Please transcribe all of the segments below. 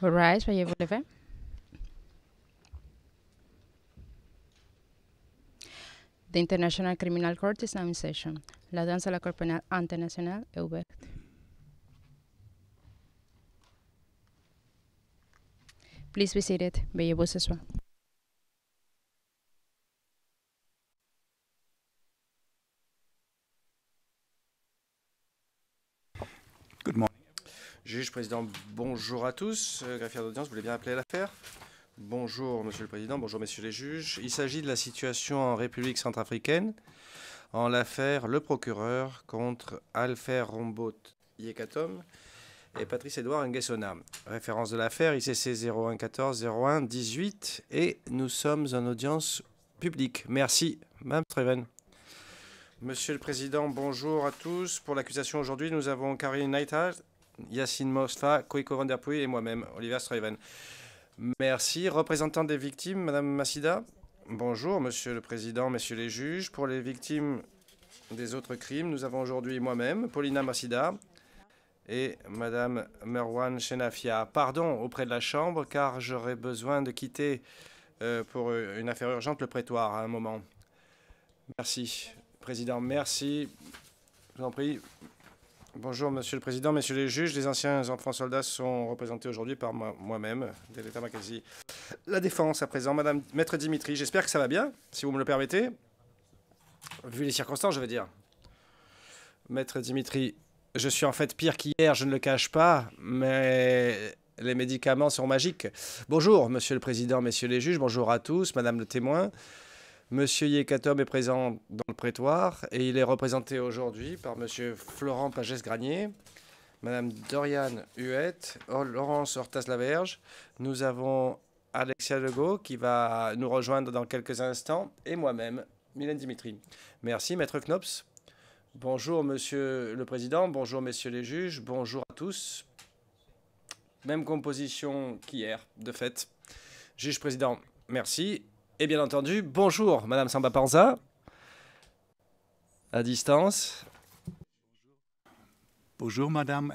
All right, veuillez vous lever. The International Criminal Court is now in session. L'audience à la Cour pénale internationale est ouverte. Please be seated. Veuillez vous asseoir. Good morning. Juge, président, bonjour à tous. Greffier d'audience, vous voulez bien appeler l'affaire? Bonjour, monsieur le président, bonjour, messieurs les juges. Il s'agit de la situation en République centrafricaine, en l'affaire Le Procureur contre Alfer Rombot Yekatom et Patrice Edouard Nguessona. Référence de l'affaire, ICC 0114 01 18, et nous sommes en audience publique. Merci, Mme Treven. Monsieur le président, bonjour à tous. Pour l'accusation aujourd'hui, nous avons Karine Neithardt, Yacine Mosfa, Koiko Van Der Puy et moi-même, Oliver Straven. Merci. Représentant des victimes, Madame Massida. Bonjour, Monsieur le Président, Messieurs les juges. Pour les victimes des autres crimes, nous avons aujourd'hui moi-même, Paulina Massida et Madame Merwan Chenafia. Pardon auprès de la Chambre, car j'aurai besoin de quitter pour une affaire urgente le prétoire à un moment. Merci, Président. Merci. Je vous en prie. Bonjour, Monsieur le Président, Messieurs les juges. Les anciens enfants soldats sont représentés aujourd'hui par moi-même, Deleta Mackenzie. La défense, à présent, Madame Maître Dimitri. J'espère que ça va bien, si vous me le permettez. Vu les circonstances, je veux dire. Maître Dimitri, je suis en fait pire qu'hier, je ne le cache pas, mais les médicaments sont magiques. Bonjour, Monsieur le Président, Messieurs les juges. Bonjour à tous, Madame le témoin. Monsieur Yekatom est présent dans le prétoire et il est représenté aujourd'hui par Monsieur Florent Pagès-Granier, Madame Doriane Huette, Laurence Hortas-Laverge. Nous avons Alexia Legault qui va nous rejoindre dans quelques instants et moi-même, Mylène Dimitri. Merci, Maître Knops. Bonjour, Monsieur le Président. Bonjour, Messieurs les juges. Bonjour à tous. Même composition qu'hier, de fait. Juge président, merci. Et bien entendu, bonjour, Madame Samba Panza, à distance. Bonjour, Madame,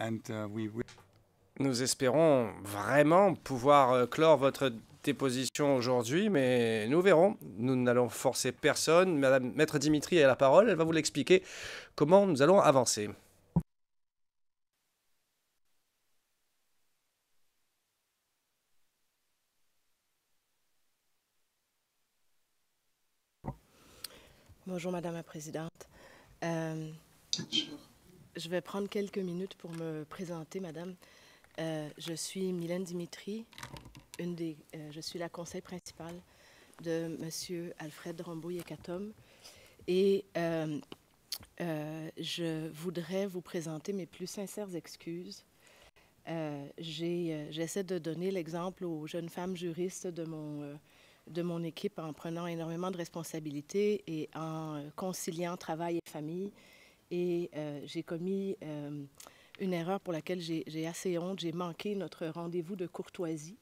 Nous espérons vraiment pouvoir clore votre déposition aujourd'hui, mais nous verrons. Nous n'allons forcer personne. Madame Maître Dimitri a la parole. Elle va vous l'expliquer comment nous allons avancer. Bonjour, Madame la Présidente. Je vais prendre quelques minutes pour me présenter, Madame. Je suis Mylène Dimitri, je suis la conseille principale de Monsieur Alfred Rombot Yekatom. Et je voudrais vous présenter mes plus sincères excuses. J'essaie de donner l'exemple aux jeunes femmes juristes de mon équipe en prenant énormément de responsabilités et en conciliant travail et famille. Et j'ai commis une erreur pour laquelle j'ai assez honte. J'ai manqué notre rendez-vous de courtoisie.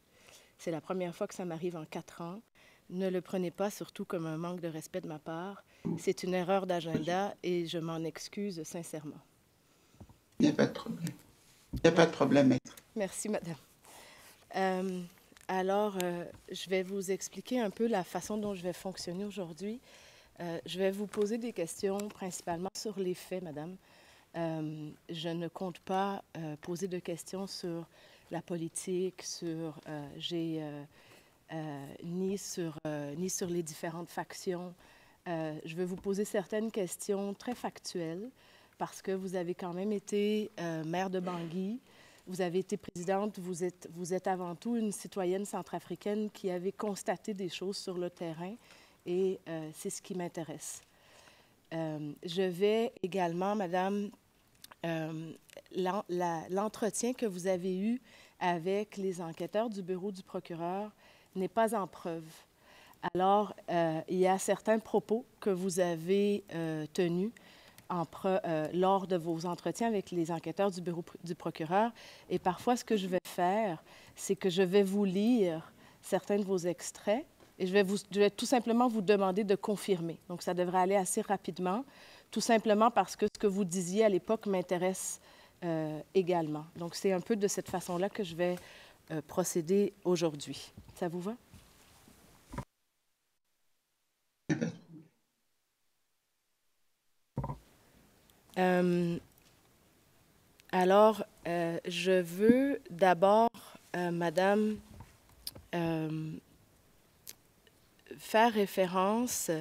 C'est la première fois que ça m'arrive en 4 ans. Ne le prenez pas surtout comme un manque de respect de ma part. C'est une erreur d'agenda et je m'en excuse sincèrement. Il n'y a pas de problème. Il n'y a pas de problème, maître. Merci, madame. Alors, je vais vous expliquer un peu la façon dont je vais fonctionner aujourd'hui. Je vais vous poser des questions principalement sur les faits, madame. Je ne compte pas poser de questions sur la politique, ni sur les différentes factions. Je vais vous poser certaines questions très factuelles parce que vous avez quand même été maire de Bangui. Vous avez été présidente, vous êtes avant tout une citoyenne centrafricaine qui avait constaté des choses sur le terrain et c'est ce qui m'intéresse. Je vais également, madame, l'entretien que vous avez eu avec les enquêteurs du bureau du procureur n'est pas en preuve. Alors, il y a certains propos que vous avez tenus lors de vos entretiens avec les enquêteurs du bureau du procureur. Et parfois, ce que je vais faire, c'est que je vais vous lire certains de vos extraits et je vais tout simplement vous demander de confirmer. Donc, ça devrait aller assez rapidement, tout simplement parce que ce que vous disiez à l'époque m'intéresse également. Donc, c'est un peu de cette façon-là que je vais procéder aujourd'hui. Ça vous va? Alors, je veux d'abord, Madame, faire référence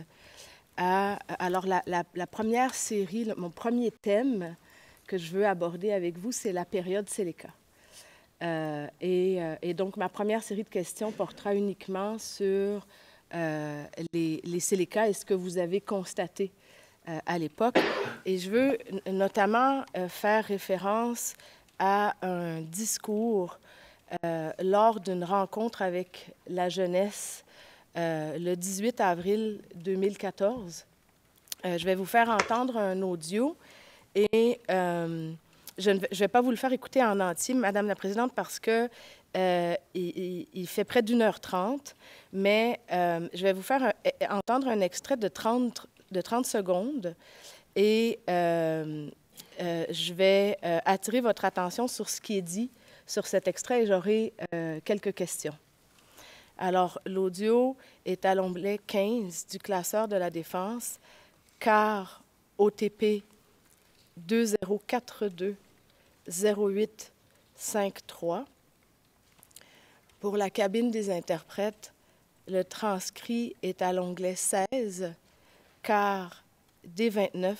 à... Alors, la première série, mon premier thème que je veux aborder avec vous, c'est la période Séléka. Et donc, ma première série de questions portera uniquement sur les Séléka et ce que vous avez constaté à l'époque. Et je veux notamment faire référence à un discours lors d'une rencontre avec la jeunesse le 18 avril 2014. Je vais vous faire entendre un audio et je ne vais pas vous le faire écouter en entier, Madame la Présidente, parce que il fait près d'1h30, mais je vais vous faire entendre un extrait de 30 secondes et je vais attirer votre attention sur ce qui est dit sur cet extrait et j'aurai quelques questions. Alors, l'audio est à l'onglet 15 du classeur de la défense, car OTP 2042-0853. Pour la cabine des interprètes, le transcrit est à l'onglet 16, car D29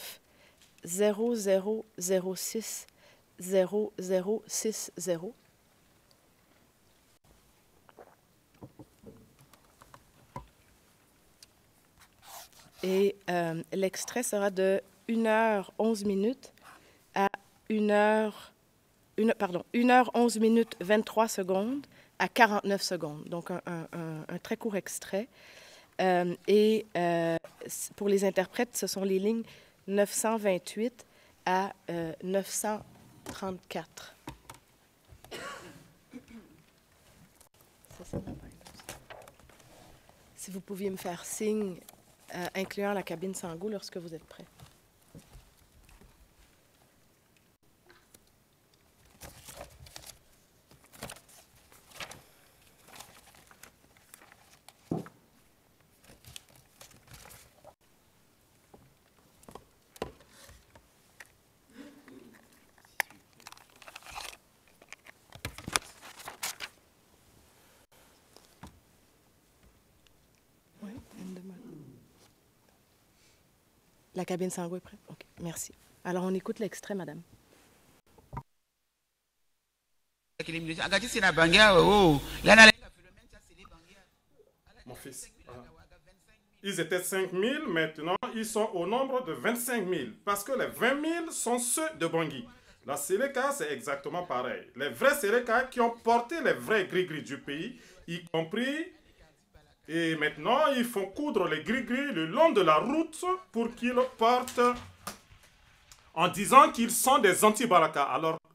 0006 0060. Et l'extrait sera de 1h11 à 1h11 minutes 23 secondes à 49 secondes. Donc, un très court extrait. Et pour les interprètes, ce sont les lignes 928 à 934. Si vous pouviez me faire signe, incluant la cabine Sango, lorsque vous êtes prêt. La cabine Sango est prête? OK, merci. Alors, on écoute l'extrait, madame. Mon fils, ils étaient 5 000, maintenant ils sont au nombre de 25 000, parce que les 20 000 sont ceux de Bangui. La Séléka, c'est exactement pareil. Les vrais Séléka qui ont porté les vrais gris-gris du pays, y compris... Et maintenant, ils font coudre les gris-gris le long de la route pour qu'ils portent en disant qu'ils sont des anti-Balaka.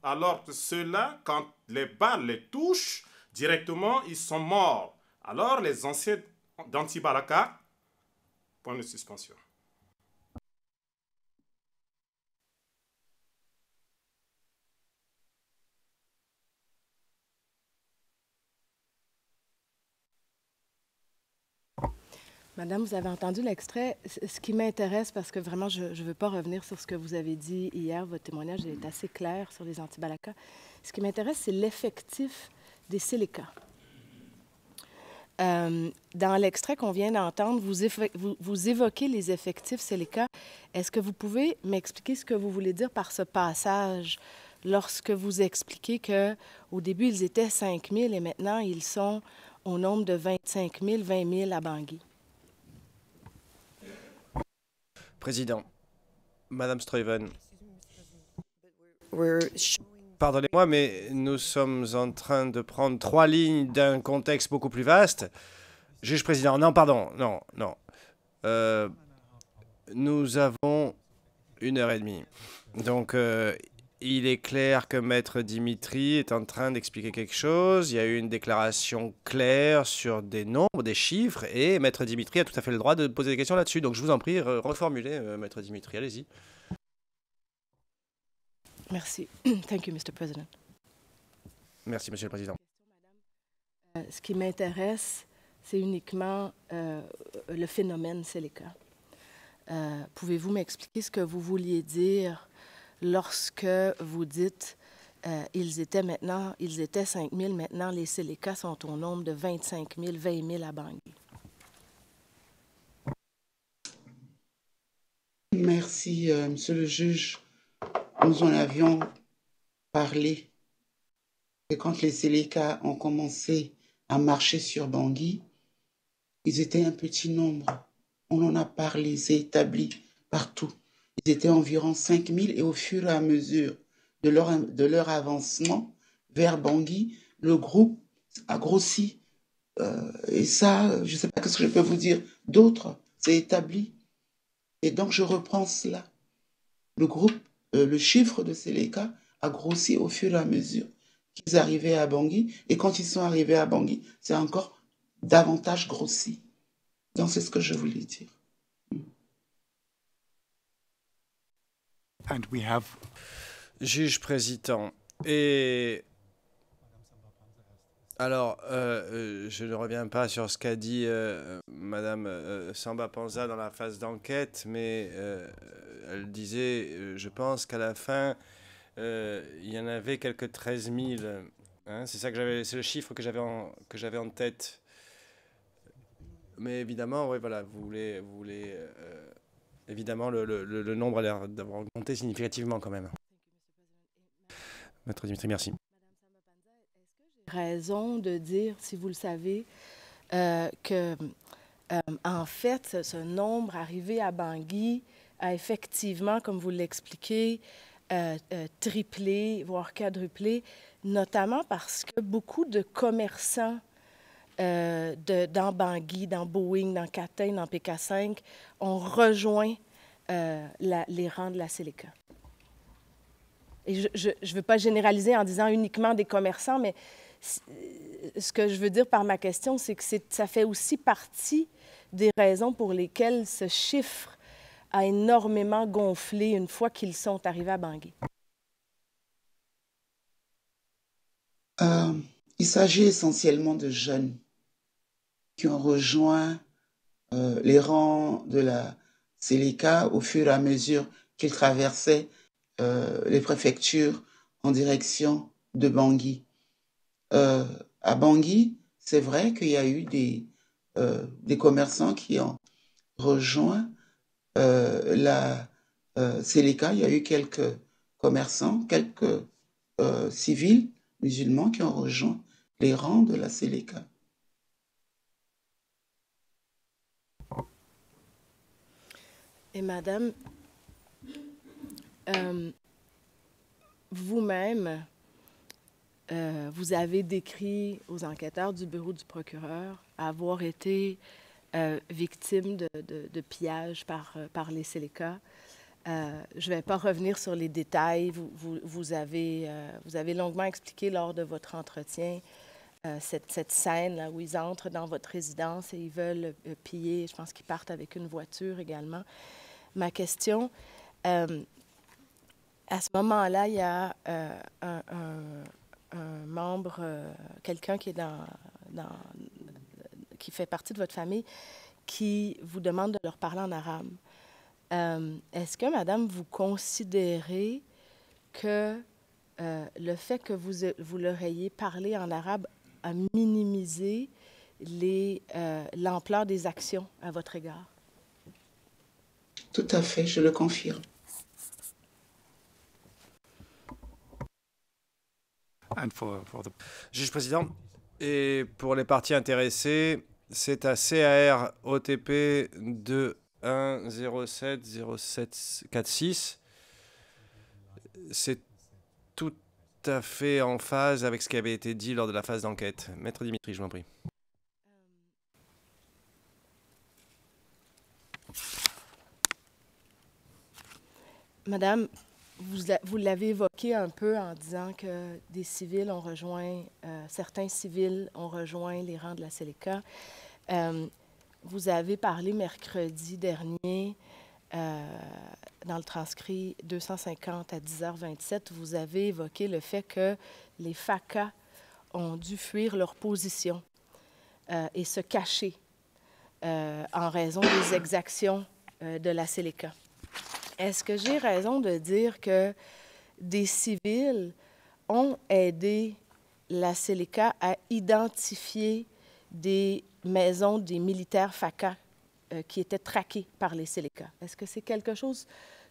Alors ceux-là, quand les balles les touchent, directement, ils sont morts. Alors les anciens d'anti-Balaka, point de suspension. Madame, vous avez entendu l'extrait. Ce qui m'intéresse, parce que vraiment, je ne veux pas revenir sur ce que vous avez dit hier, votre témoignage est assez clair sur les anti-Balaka. Ce qui m'intéresse, c'est l'effectif des Séléka. Dans l'extrait qu'on vient d'entendre, vous évoquez les effectifs Séléka. Est-ce que vous pouvez m'expliquer ce que vous voulez dire par ce passage lorsque vous expliquez qu'au début, ils étaient 5 000 et maintenant, ils sont au nombre de 25 000, 20 000 à Bangui? Président, Madame Struyven, pardonnez-moi, mais nous sommes en train de prendre 3 lignes d'un contexte beaucoup plus vaste. Juge président, non, pardon, non. Nous avons 1h30. Donc, il est clair que Maître Dimitri est en train d'expliquer quelque chose. Il y a eu une déclaration claire sur des nombres, des chiffres, et Maître Dimitri a tout à fait le droit de poser des questions là-dessus. Donc, je vous en prie, reformulez, Maître Dimitri, allez-y. Merci. Thank you, Mr. President. Merci, Monsieur le Président. ce qui m'intéresse, c'est uniquement le phénomène Séléka. Pouvez-vous m'expliquer ce que vous vouliez dire lorsque vous dites ils étaient 5 000, maintenant les Séléka sont au nombre de 25 000, 20 000 à Bangui? Merci, Monsieur le juge. Nous en avions parlé. Et quand les Séléka ont commencé à marcher sur Bangui, ils étaient un petit nombre. On en a parlé, c'est établi partout. Ils étaient environ 5 000 et au fur et à mesure de leur avancement vers Bangui, le groupe a grossi. Et ça, je ne sais pas ce que je peux vous dire d'autre, c'est établi. Et donc, je reprends cela. Le groupe, le chiffre de Séléka a grossi au fur et à mesure qu'ils arrivaient à Bangui. Et quand ils sont arrivés à Bangui, c'est encore davantage grossi. Donc, c'est ce que je voulais dire. And we have... Juge président. Et alors, je ne reviens pas sur ce qu'a dit Madame Samba Panza dans la phase d'enquête, mais elle disait, je pense qu'à la fin, il y en avait quelques 13 000. Hein, c'est le chiffre que j'avais en tête. Mais évidemment, oui, voilà, vous voulez évidemment, le nombre a l'air d'avoir augmenté significativement quand même. Maître Dimitri, merci. Raison de dire, si vous le savez, que en fait, ce nombre arrivé à Bangui a effectivement, comme vous l'expliquez, triplé, voire quadruplé, notamment parce que beaucoup de commerçants dans Bangui, dans Boeing, dans Katyn, dans PK5 ont rejoint les rangs de la Séléka. Et je ne veux pas généraliser en disant uniquement des commerçants, mais ce que je veux dire par ma question, c'est que ça fait aussi partie des raisons pour lesquelles ce chiffre a énormément gonflé une fois qu'ils sont arrivés à Bangui. Il s'agit essentiellement de jeunes qui ont rejoint les rangs de la Séléka au fur et à mesure qu'ils traversaient les préfectures en direction de Bangui. À Bangui, c'est vrai qu'il y a eu des commerçants qui ont rejoint la Séléka. Il y a eu quelques commerçants, quelques civils musulmans qui ont rejoint les rangs de la Séléka. Et Madame, vous-même, vous avez décrit aux enquêteurs du bureau du procureur avoir été victime de pillage par les Séléka. Je ne vais pas revenir sur les détails. Vous avez longuement expliqué lors de votre entretien cette scène là, où ils entrent dans votre résidence et ils veulent piller. Je pense qu'ils partent avec une voiture également. Ma question, à ce moment-là, il y a un membre, quelqu'un qui est qui fait partie de votre famille, qui vous demande de leur parler en arabe. Est-ce que, Madame, vous considérez que le fait que vous leur ayez parlé en arabe a minimisé l'ampleur des actions à votre égard? Tout à fait, je le confirme. And for the... Juge président, et pour les parties intéressées, c'est à CAR OTP 21070746. C'est tout à fait en phase avec ce qui avait été dit lors de la phase d'enquête. Maître Dimitri, je vous en prie. Madame, vous l'avez évoqué un peu en disant que des civils ont rejoint, certains civils ont rejoint les rangs de la Séléka. Vous avez parlé mercredi dernier, dans le transcrit 250 à 10h27, vous avez évoqué le fait que les FACA ont dû fuir leur position et se cacher en raison des exactions de la Séléka. Est-ce que j'ai raison de dire que des civils ont aidé la Séléka à identifier des maisons des militaires FACA qui étaient traqués par les Séléka? Est-ce que c'est quelque chose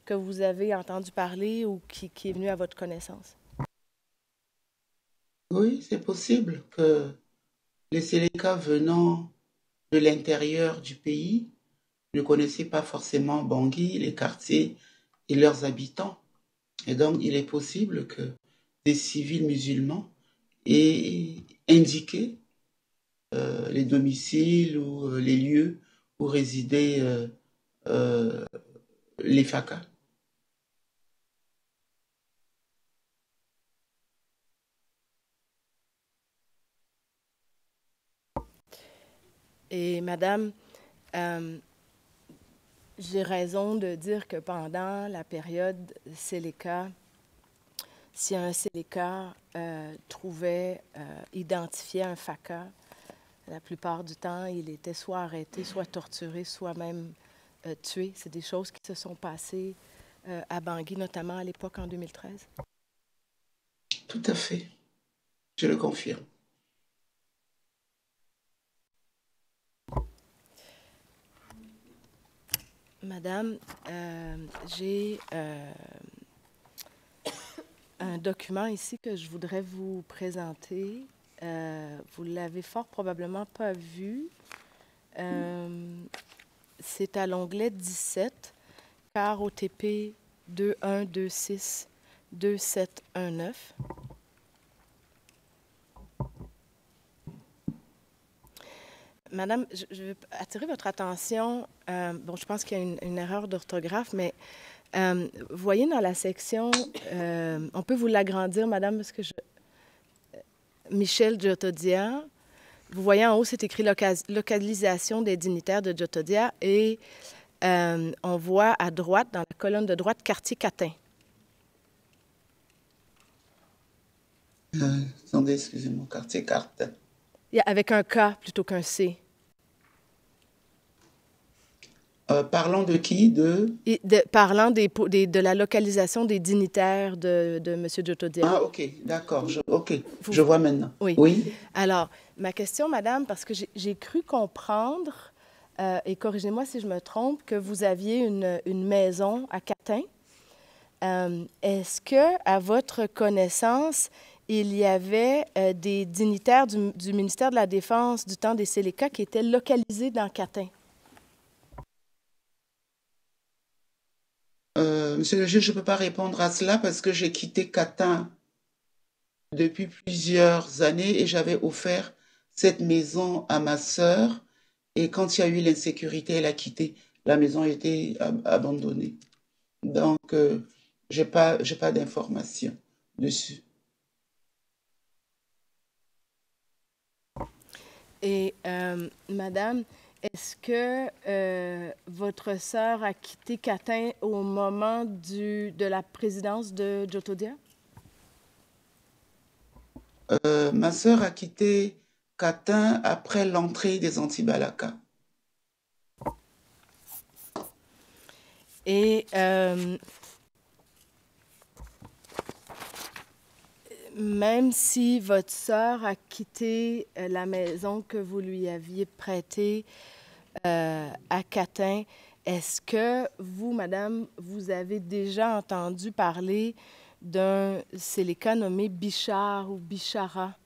que vous avez entendu parler ou qui est venu à votre connaissance? Oui, c'est possible que les Séléka venant de l'intérieur du pays ne connaissaient pas forcément Bangui, les quartiers et leurs habitants. Et donc, il est possible que des civils musulmans aient indiqué les domiciles ou les lieux où résidaient les FACA. Et Madame, j'ai raison de dire que pendant la période Séléka, si un Séléka identifiait un FACA, la plupart du temps, il était soit arrêté, soit torturé, soit même tué. C'est des choses qui se sont passées à Bangui, notamment à l'époque en 2013. Tout à fait, je le confirme. Madame, j'ai un document ici que je voudrais vous présenter. Vous ne l'avez fort probablement pas vu. C'est à l'onglet 17, car OTP 2126 2719. Madame, je veux attirer votre attention. Bon, je pense qu'il y a une erreur d'orthographe, mais vous voyez dans la section, on peut vous l'agrandir, Madame, parce que Michel Djotodia, vous voyez en haut, c'est écrit localisation des dignitaires de Djotodia et on voit à droite, dans la colonne de droite, quartier Catin. Attendez, excusez-moi, quartier Catin. Avec un K plutôt qu'un C. Parlant de qui? Parlant de la localisation des dignitaires de M. Djotodia. Ah, OK, d'accord. Je vois maintenant. Oui. Oui. Alors, ma question, Madame, parce que j'ai cru comprendre, et corrigez-moi si je me trompe, que vous aviez une maison à Catin. Est-ce que, à votre connaissance, il y avait des dignitaires du ministère de la Défense du temps des Séléka qui étaient localisés dans Catin? Monsieur le juge, je ne peux pas répondre à cela parce que j'ai quitté Catin depuis plusieurs années et j'avais offert cette maison à ma sœur. Et quand il y a eu l'insécurité, elle a quitté. La maison a été abandonnée. Donc, je n'ai pas d'informations dessus. Et, Madame, est-ce que votre sœur a quitté Catin au moment de la présidence de Djotodia? Ma sœur a quitté Catin après l'entrée des Anti-Balaka. Et même si votre sœur a quitté la maison que vous lui aviez prêtée à Catin, est-ce que vous, Madame, vous avez déjà entendu parler d'un Séléka nommé Bichar ou Bichara,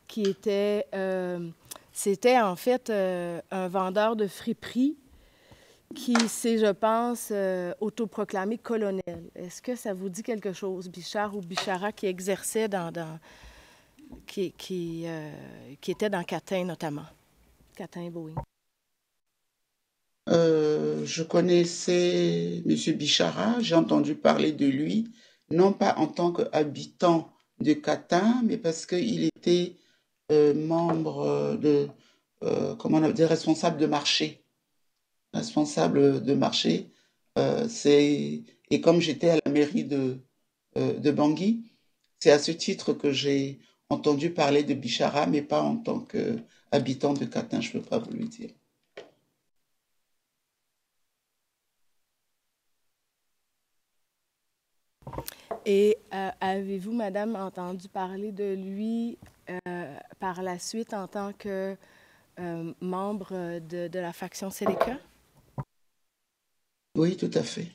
qui était, c'était en fait un vendeur de friperies qui s'est, je pense, autoproclamé colonel. Est-ce que ça vous dit quelque chose, Bichar ou Bichara, qui exerçait qui était dans Catin, notamment? Catin-Boeing. Je connaissais M. Bichara, j'ai entendu parler de lui, non pas en tant qu'habitant de Catin, mais parce qu'il était membre comment on dit, responsable de marché. Responsable de marché, et comme j'étais à la mairie de Bangui, c'est à ce titre que j'ai entendu parler de Bichara, mais pas en tant qu'habitant de Catin, je ne peux pas vous le dire. Et avez-vous, madame, entendu parler de lui par la suite en tant que membre de la faction Séléka? Oui, tout à fait.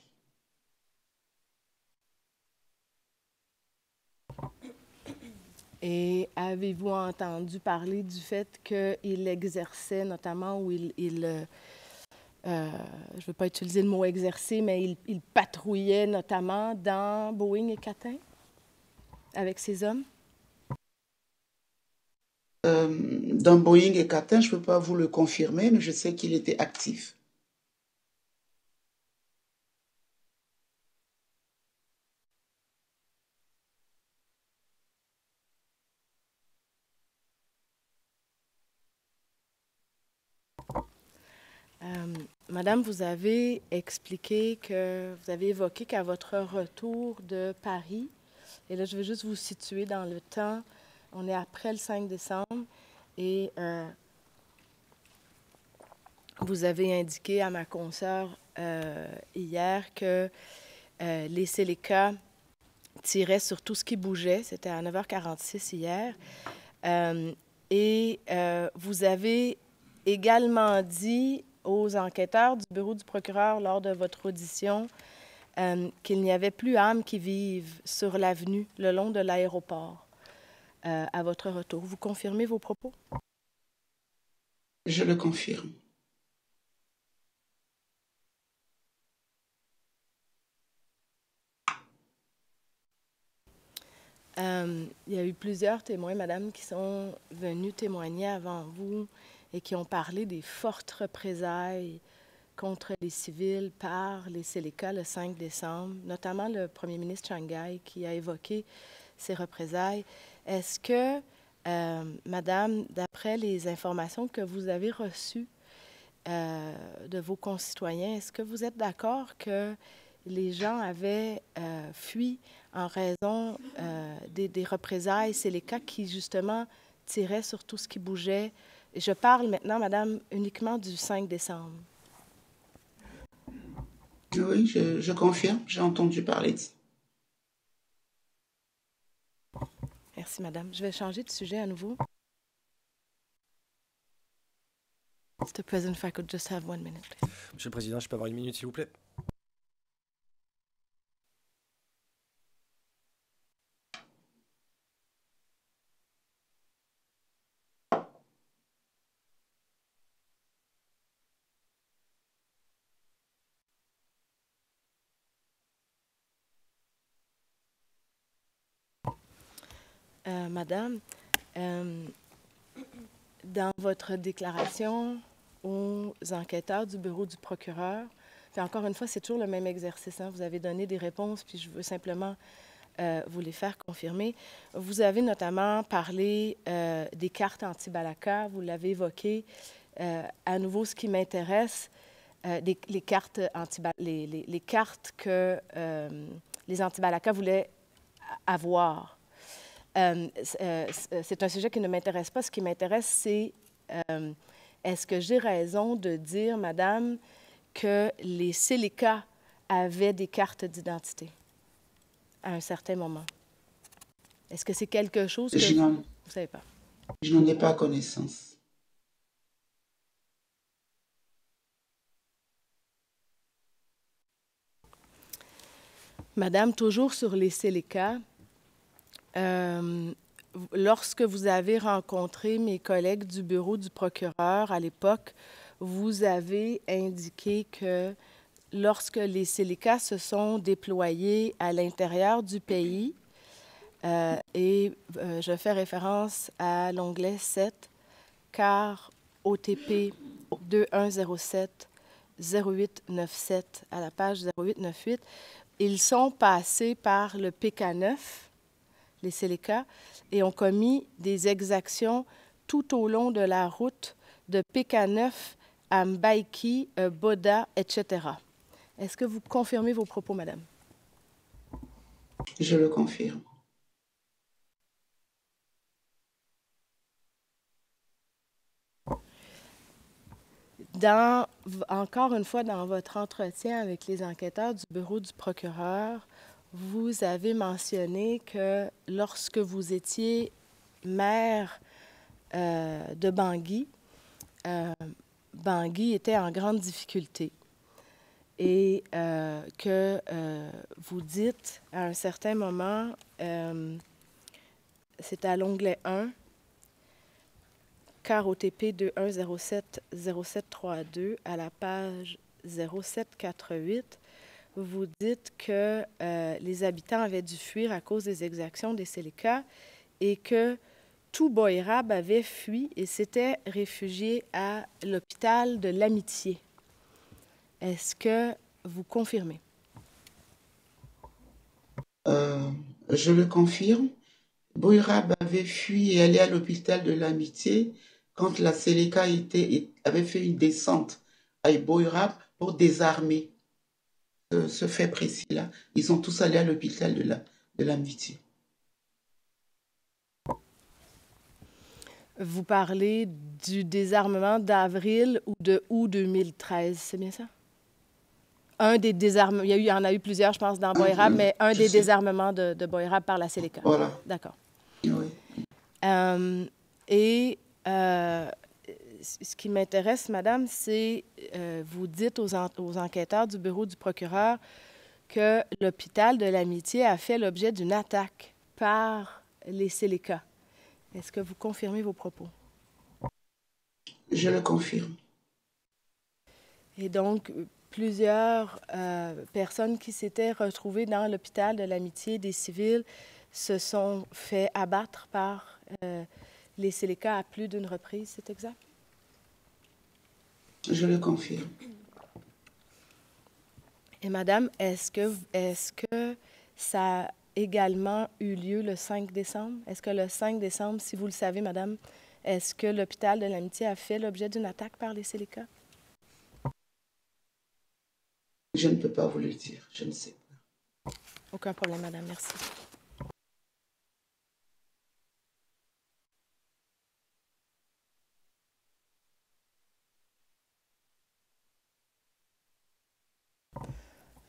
Et avez-vous entendu parler du fait qu'il exerçait notamment, ou je ne veux pas utiliser le mot exercer, mais il patrouillait notamment dans Boeing et Catin avec ses hommes? Dans Boeing et Catin, je ne peux pas vous le confirmer, mais je sais qu'il était actif. Madame, vous avez expliqué vous avez évoqué qu'à votre retour de Paris, et là je vais juste vous situer dans le temps, on est après le 5 décembre, et vous avez indiqué à ma consoeur hier que les Séléka tiraient sur tout ce qui bougeait, c'était à 9h46 hier, et vous avez également dit aux enquêteurs du bureau du procureur lors de votre audition qu'il n'y avait plus âme qui vive sur l'avenue le long de l'aéroport à votre retour. Vous confirmez vos propos? Je le confirme. Il y a eu plusieurs témoins, madame, qui sont venus témoigner avant vous et qui ont parlé des fortes représailles contre les civils par les Séléka le 5 décembre, notamment le premier ministre Shanghai qui a évoqué ces représailles. Est-ce que, madame, d'après les informations que vous avez reçues de vos concitoyens, est-ce que vous êtes d'accord que les gens avaient fui en raison des représailles Séléka qui, justement, tiraient sur tout ce qui bougeait? Je parle maintenant, madame, uniquement du 5 décembre. Oui, je confirme. J'ai entendu parler de ça. Merci, madame. Je vais changer de sujet à nouveau. Mr. President, if I could just have 1 minute, please. Monsieur le Président, je peux avoir 1 minute, s'il vous plaît? Madame, dans votre déclaration aux enquêteurs du bureau du procureur, puis encore une fois, c'est toujours le même exercice, hein, vous avez donné des réponses, puis je veux simplement vous les faire confirmer. Vous avez notamment parlé des cartes anti-Balaka, vous l'avez évoqué. À nouveau, ce qui m'intéresse, les cartes que les anti-Balaka voulaient avoir. C'est un sujet qui ne m'intéresse pas. Ce qui m'intéresse, c'est est-ce que j'ai raison de dire, madame, que les Séléka avaient des cartes d'identité à un certain moment? Est-ce que c'est quelque chose que vous ne savez pas? Je n'en ai pas connaissance. Madame, toujours sur les Séléka, lorsque vous avez rencontré mes collègues du bureau du procureur à l'époque, vous avez indiqué que lorsque les Séléka se sont déployés à l'intérieur du pays, je fais référence à l'onglet 7, car OTP 2107-0897 à la page 0898, ils sont passés par le PK9, les Séléka, et ont commis des exactions tout au long de la route de PK9 à Mbaïki, Boda, etc. Est-ce que vous confirmez vos propos, madame? Je le confirme. Encore une fois, dans votre entretien avec les enquêteurs du bureau du procureur, vous avez mentionné que lorsque vous étiez maire de Bangui, Bangui était en grande difficulté et que vous dites à un certain moment, c'est à l'onglet 1, car OTP 21070732 à la page 0748, vous dites que les habitants avaient dû fuir à cause des exactions des Séléka et que tout Boïrab avait fui et s'était réfugié à l'hôpital de l'Amitié. Est-ce que vous confirmez? Je le confirme. Boïrab avait fui et allé à l'hôpital de l'Amitié quand la Séléka avait fait une descente à Boïrab pour désarmer ce fait précis-là. Ils sont tous allés à l'hôpital de l'Amitié. Vous parlez du désarmement d'avril ou de août 2013, c'est bien ça? Un des désarmements, il y en a eu plusieurs, je pense, dans Boïrab, mais un des désarmements de Boïrab par la Séléka. Voilà. D'accord. Oui. Ce qui m'intéresse, madame, c'est, vous dites aux enquêteurs du bureau du procureur que l'hôpital de l'Amitié a fait l'objet d'une attaque par les Séléka. Est-ce que vous confirmez vos propos? Je le confirme. Et donc, plusieurs personnes qui s'étaient retrouvées dans l'hôpital de l'Amitié, des civils, se sont fait abattre par les Séléka à plus d'une reprise, c'est exact? Je le confirme. Et madame, est-ce que ça a également eu lieu le 5 décembre? Est-ce que le 5 décembre, si vous le savez, madame, est-ce que l'hôpital de l'Amitié a fait l'objet d'une attaque par les Séléka? Je ne peux pas vous le dire, je ne sais pas. Aucun problème, madame, merci.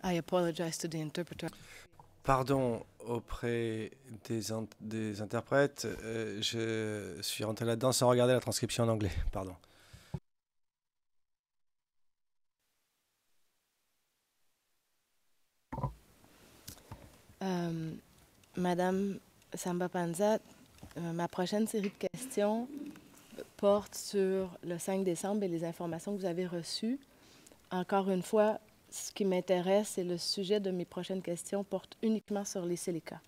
I apologize to the interpreter. Pardon auprès des interprètes, je suis rentré là-dedans sans regarder la transcription en anglais. Pardon. Madame Samba Panza, ma prochaine série de questions porte sur le 5 décembre et les informations que vous avez reçues. Encore une fois, ce qui m'intéresse et le sujet de mes prochaines questions porte uniquement sur les Séléka.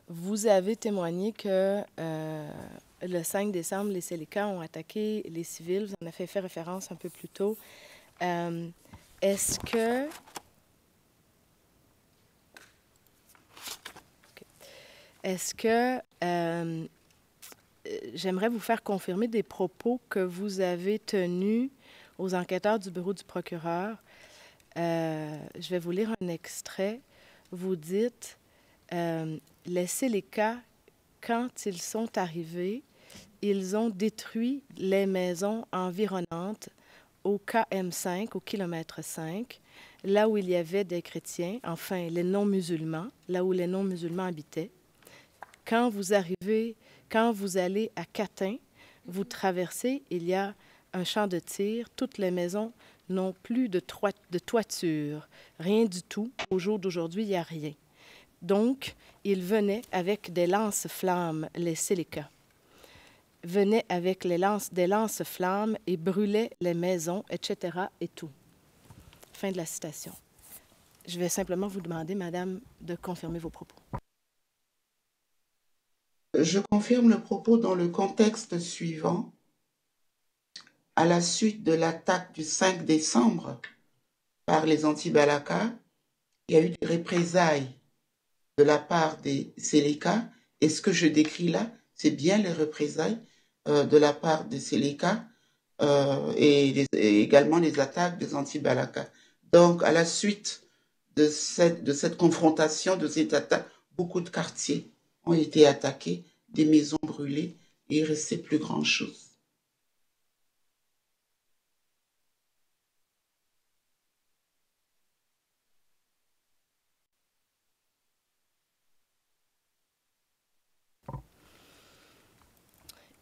Vous avez témoigné que le 5 décembre, les Séléka ont attaqué les civils. Vous en avez fait référence un peu plus tôt. Est-ce que... Est-ce que j'aimerais vous faire confirmer des propos que vous avez tenus aux enquêteurs du bureau du procureur. Je vais vous lire un extrait. Vous dites les Séléka, quand ils sont arrivés, ils ont détruit les maisons environnantes au KM5, au kilomètre 5, là où il y avait des chrétiens, enfin les non-musulmans, là où les non-musulmans habitaient. Quand vous allez à Catin, vous traversez, il y a un champ de tir. Toutes les maisons n'ont plus de toiture. Rien du tout. Au jour d'aujourd'hui, il n'y a rien. Donc, ils venaient avec des lance-flammes, les Séléka. Venaient avec des lance-flammes et brûlaient les maisons, etc. et tout. Fin de la citation. Je vais simplement vous demander, madame, de confirmer vos propos. Je confirme le propos dans le contexte suivant. À la suite de l'attaque du 5 décembre par les anti-Balaka, il y a eu des représailles de la part des Séléka. Et ce que je décris là, c'est bien les représailles de la part des Séléka et également les attaques des anti-Balaka. Donc, à la suite de cette confrontation, de cette attaque, beaucoup de quartiers ont été attaqués, des maisons brûlées et il ne restait plus grand-chose.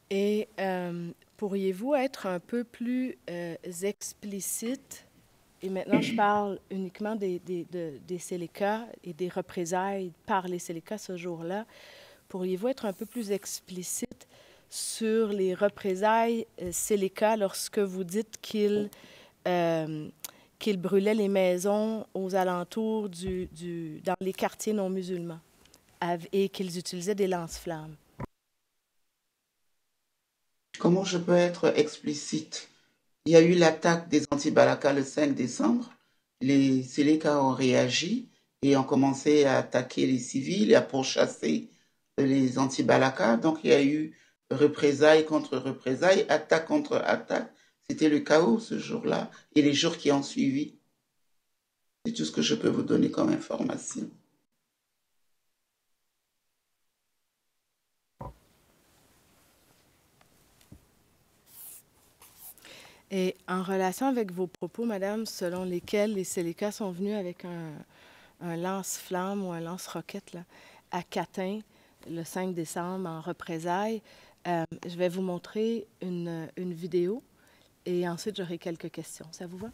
Et pourriez-vous être un peu plus explicite, et maintenant je parle uniquement des Sélékas et des représailles par les Sélékas ce jour-là, pourriez-vous être un peu plus explicite sur les représailles Sélékas lorsque vous dites qu'ils brûlaient les maisons aux alentours dans les quartiers non musulmans et qu'ils utilisaient des lance-flammes? Comment je peux être explicite? Il y a eu l'attaque des anti-Balaka le 5 décembre. Les Sélékas ont réagi et ont commencé à attaquer les civils et à pourchasser les anti-Balaka. Donc, il y a eu représailles contre représailles, attaque contre attaque. C'était le chaos ce jour-là et les jours qui ont suivi. C'est tout ce que je peux vous donner comme information. Et en relation avec vos propos, Madame, selon lesquels les Sélékas sont venus avec un lance-flamme ou un lance-roquette là, à Catin le 5 décembre en représailles, je vais vous montrer une vidéo et ensuite j'aurai quelques questions. Ça vous va?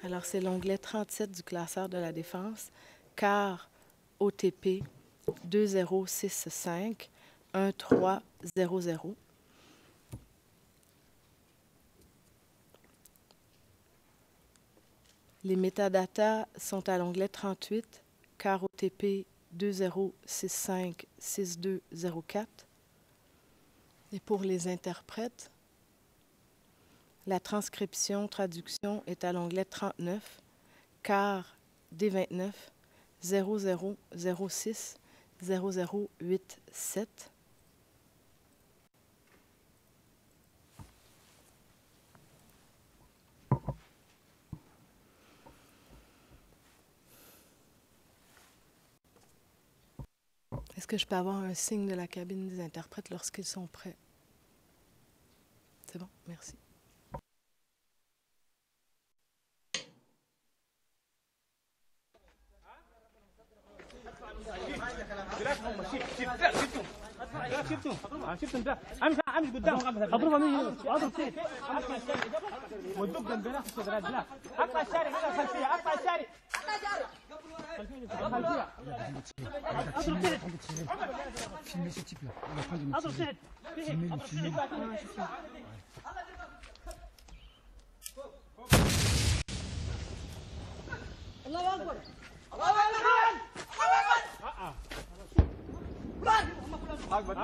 Alors, c'est l'onglet 37 du classeur de la défense, car OTP 2065 1300. Les métadatas sont à l'onglet 38, car OTP 2065 6204. Et pour les interprètes, la transcription, traduction est à l'onglet 39, car D29 0006 0087. Est-ce que je peux avoir un signe de la cabine des interprètes lorsqu'ils sont prêts? C'est bon, merci. شفتوا ده امشي قدام اضربها من هنا اضرب فيه ودق جنبنا في الشجرات لا اقطع الشارع هذا خلفيه اقطع الشارع اضرب سعد الله اكبر الله اكبر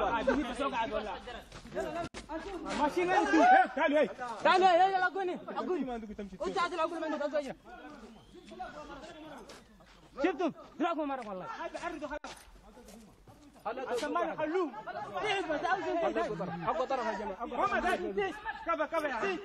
ماشيين انتوا تعالوا هي تعالوا هي يلا اقوني انت عاد الاقول منك اقول شفتم دراكم مره والله عرضوا خلاص السمان حلوم ايه بس ابو طرف يا جماعه محمد كفى كفى يا عم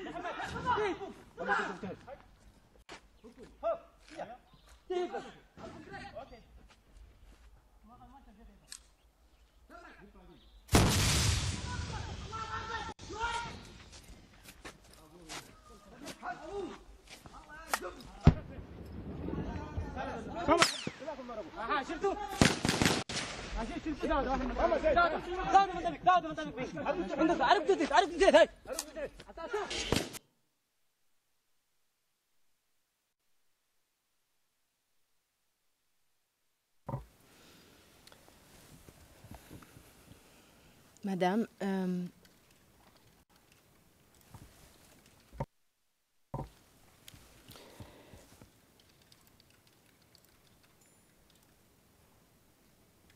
شفتوا Madame,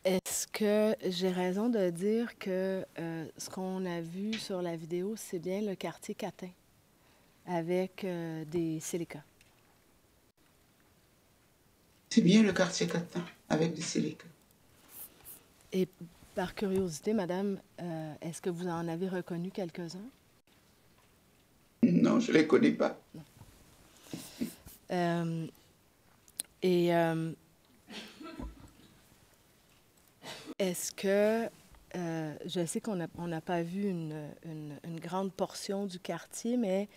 est-ce que j'ai raison de dire que ce qu'on a vu sur la vidéo, c'est bien le quartier Catin avec des Sélékas? C'est bien le quartier Catin avec des Sélékas. Et par curiosité, Madame, est-ce que vous en avez reconnu quelques-uns? Non, je ne les connais pas. Est-ce que, je sais qu'on n'a pas vu une grande portion du quartier, mais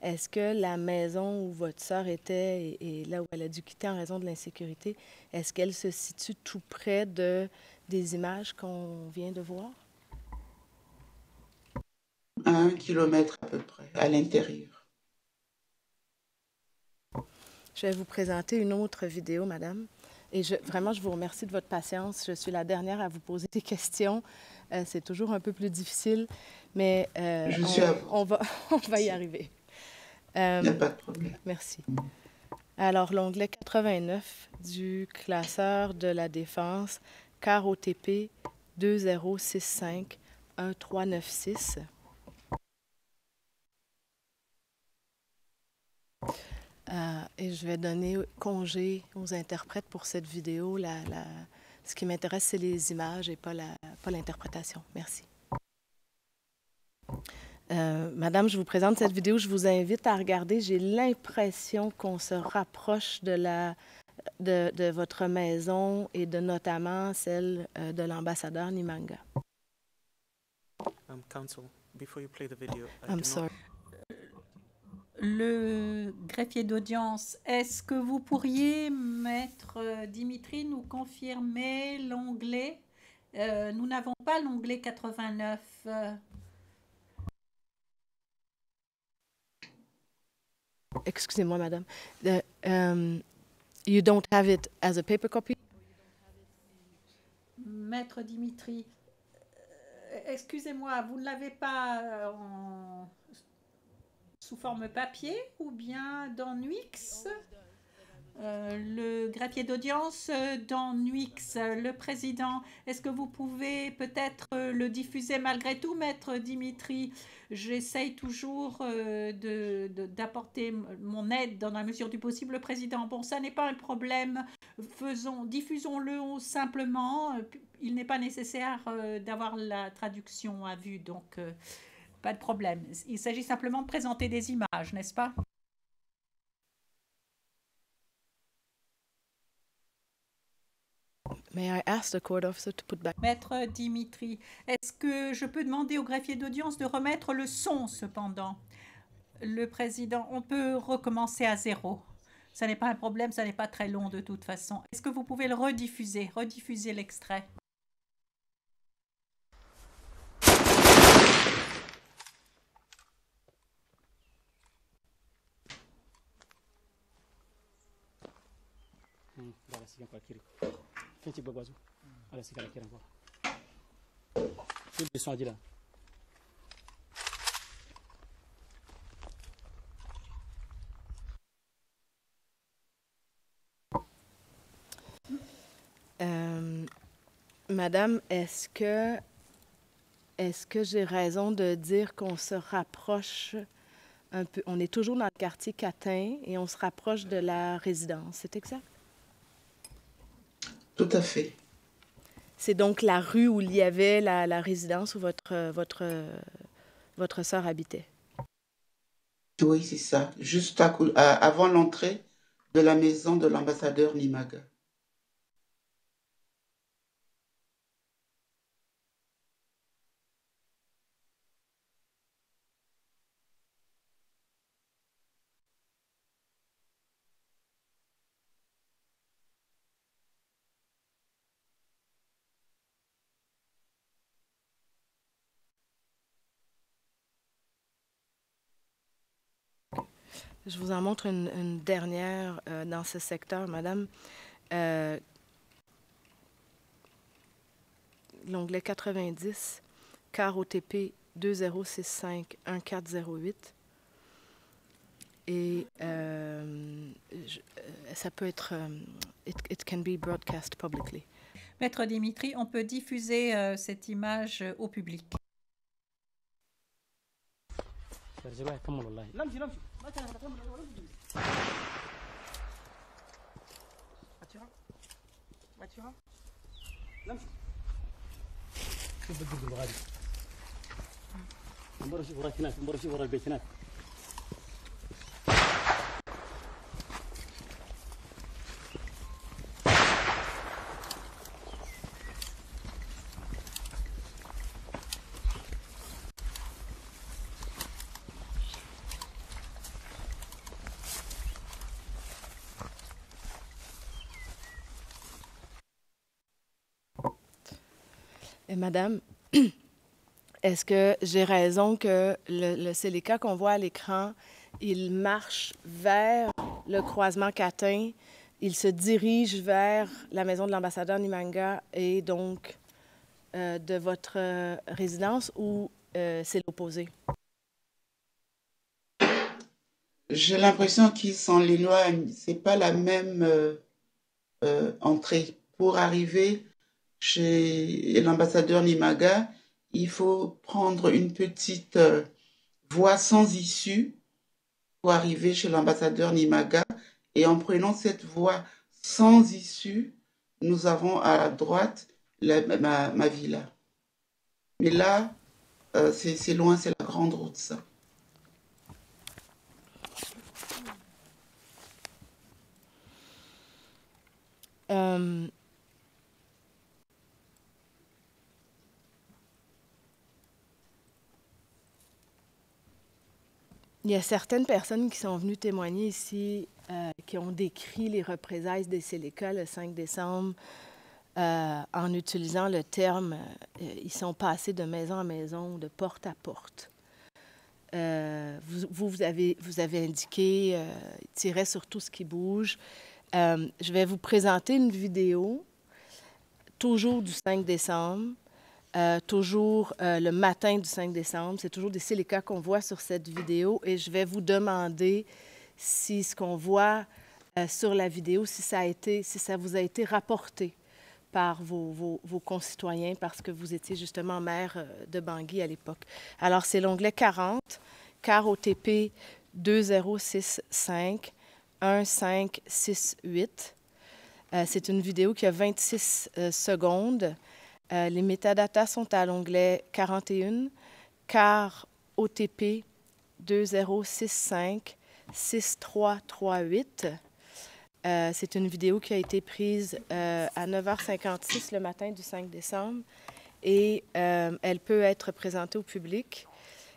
est-ce que la maison où votre sœur était et là où elle a dû quitter en raison de l'insécurité, est-ce qu'elle se situe tout près des images qu'on vient de voir? À 1 kilomètre à peu près, à l'intérieur. Je vais vous présenter une autre vidéo, madame. Et vraiment, je vous remercie de votre patience. Je suis la dernière à vous poser des questions. C'est toujours un peu plus difficile, mais on va y arriver. Il n'y a pas de problème. Merci. Alors, l'onglet 89 du classeur de la défense, CAR OTP 2065 1396. Et je vais donner congé aux interprètes pour cette vidéo. Ce qui m'intéresse, c'est les images et pas l'interprétation. Merci. Madame, je vous présente cette vidéo. Je vous invite à regarder. J'ai l'impression qu'on se rapproche de votre maison et de notamment celle de l'ambassadeur Nimanga. Counsel, before you play the video, I'm sorry. Le greffier d'audience, est-ce que vous pourriez, maître Dimitri, nous confirmer l'onglet? Nous n'avons pas l'onglet 89. Excusez-moi, madame. You don't have it as a paper copy? Maître Dimitri, excusez-moi, vous ne l'avez pas sous forme papier ou bien dans NUIX? Le greffier d'audience dans NUIX, le président, est-ce que vous pouvez peut-être le diffuser malgré tout, maître Dimitri? J'essaye toujours d'apporter mon aide dans la mesure du possible, le président. Bon, ça n'est pas un problème. Diffusons-le simplement. Il n'est pas nécessaire d'avoir la traduction à vue, donc pas de problème. Il s'agit simplement de présenter des images, n'est-ce pas? May I ask the court officer to put back... Maître Dimitri, est-ce que je peux demander au greffier d'audience de remettre le son cependant? Le président, on peut recommencer à zéro. Ça n'est pas un problème, ça n'est pas très long de toute façon. Est-ce que vous pouvez le rediffuser l'extrait? Madame, est-ce que j'ai raison de dire qu'on se rapproche un peu? On est toujours dans le quartier Catin et on se rapproche de la résidence, c'est exact? Tout à fait. C'est donc la rue où il y avait la résidence où votre sœur habitait? Oui, c'est ça. Juste avant l'entrée de la maison de l'ambassadeur Nimaga. Je vous en montre une dernière dans ce secteur, madame. L'onglet 90, CAR OTP 2065 1408. Et ça peut être... it can be broadcast publicly. Maître Dimitri, on peut diffuser cette image au public. Madame, est-ce que j'ai raison que le Séléka qu'on voit à l'écran, il marche vers le croisement Catin, il se dirige vers la maison de l'ambassadeur Nimanga et donc de votre résidence, ou c'est l'opposé? J'ai l'impression qu'ils s'en éloignent. C'est pas la même entrée. Pour arriver chez l'ambassadeur Nimaga, il faut prendre une petite voie sans issue pour arriver chez l'ambassadeur Nimaga. Et en prenant cette voie sans issue, nous avons à la droite ma villa. Mais là, c'est loin, c'est la grande route, ça. Il y a certaines personnes qui sont venues témoigner ici, qui ont décrit les représailles des Séléka le 5 décembre en utilisant le terme ils sont passés de maison à maison, de porte à porte. Vous avez indiqué ils tiraient sur tout ce qui bouge. Je vais vous présenter une vidéo, toujours du 5 décembre. Toujours le matin du 5 décembre. C'est toujours des Séléka qu'on voit sur cette vidéo et je vais vous demander si ce qu'on voit sur la vidéo, si ça vous a été rapporté par vos concitoyens parce que vous étiez justement maire de Bangui à l'époque. Alors, c'est l'onglet 40, CAR OTP 2065 1568. C'est une vidéo qui a 26 secondes. Les métadatas sont à l'onglet 41, CAR OTP 2065 6338. C'est une vidéo qui a été prise à 9h56 le matin du 5 décembre et elle peut être présentée au public.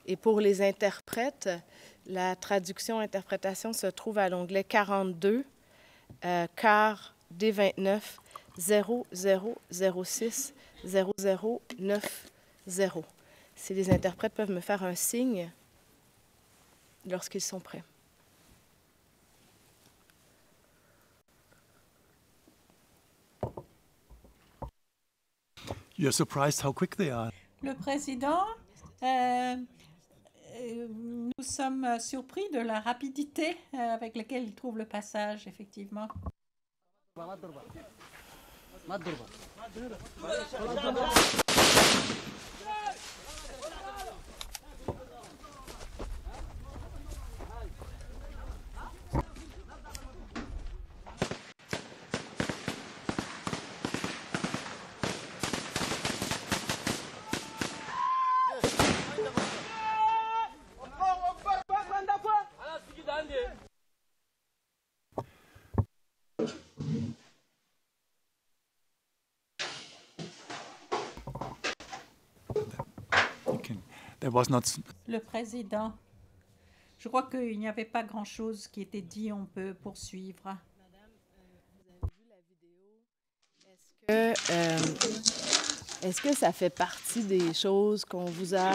Et pour les interprètes, la traduction-interprétation se trouve à l'onglet 42, CAR D29 0006 0090. Si les interprètes peuvent me faire un signe lorsqu'ils sont prêts. You're surprised how quick they are. Le président, nous sommes surpris de la rapidité avec laquelle il trouve le passage, effectivement. There was not... Le président, je crois qu'il n'y avait pas grand-chose qui était dit, on peut poursuivre. Madame, vous avez vu la vidéo. Est-ce que ça fait partie des choses qu'on vous a...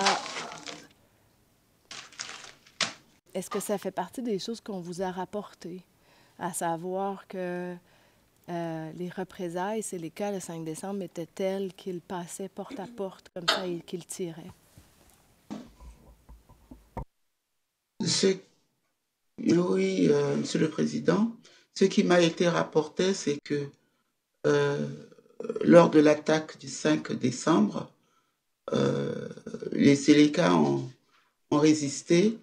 Est-ce que ça fait partie des choses qu'on vous a rapportées, à savoir que les représailles, c'est les cas le 5 décembre, étaient telles qu'ils passaient porte à porte comme ça et qu'ils tiraient? Oui, Monsieur le Président, ce qui m'a été rapporté, c'est que lors de l'attaque du 5 décembre, les Séléka ont résisté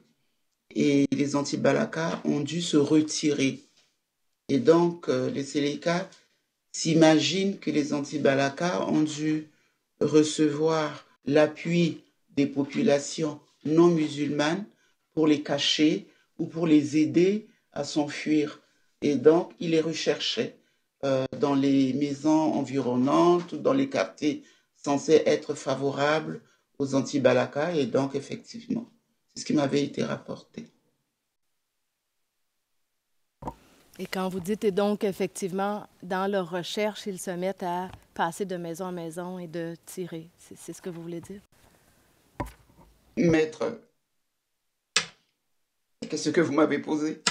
et les anti-Balaka ont dû se retirer. Et donc, les Séléka s'imaginent que les anti-Balaka ont dû recevoir l'appui des populations non musulmanes pour les cacher ou pour les aider à s'enfuir. Et donc, ils les recherchaient dans les maisons environnantes ou dans les quartiers censés être favorables aux anti-Balaka. Et donc, effectivement, c'est ce qui m'avait été rapporté. Et quand vous dites, et donc, effectivement, dans leur recherche, ils se mettent à passer de maison en maison et de tirer. C'est ce que vous voulez dire? Maître, qu'est-ce que vous m'avez posé?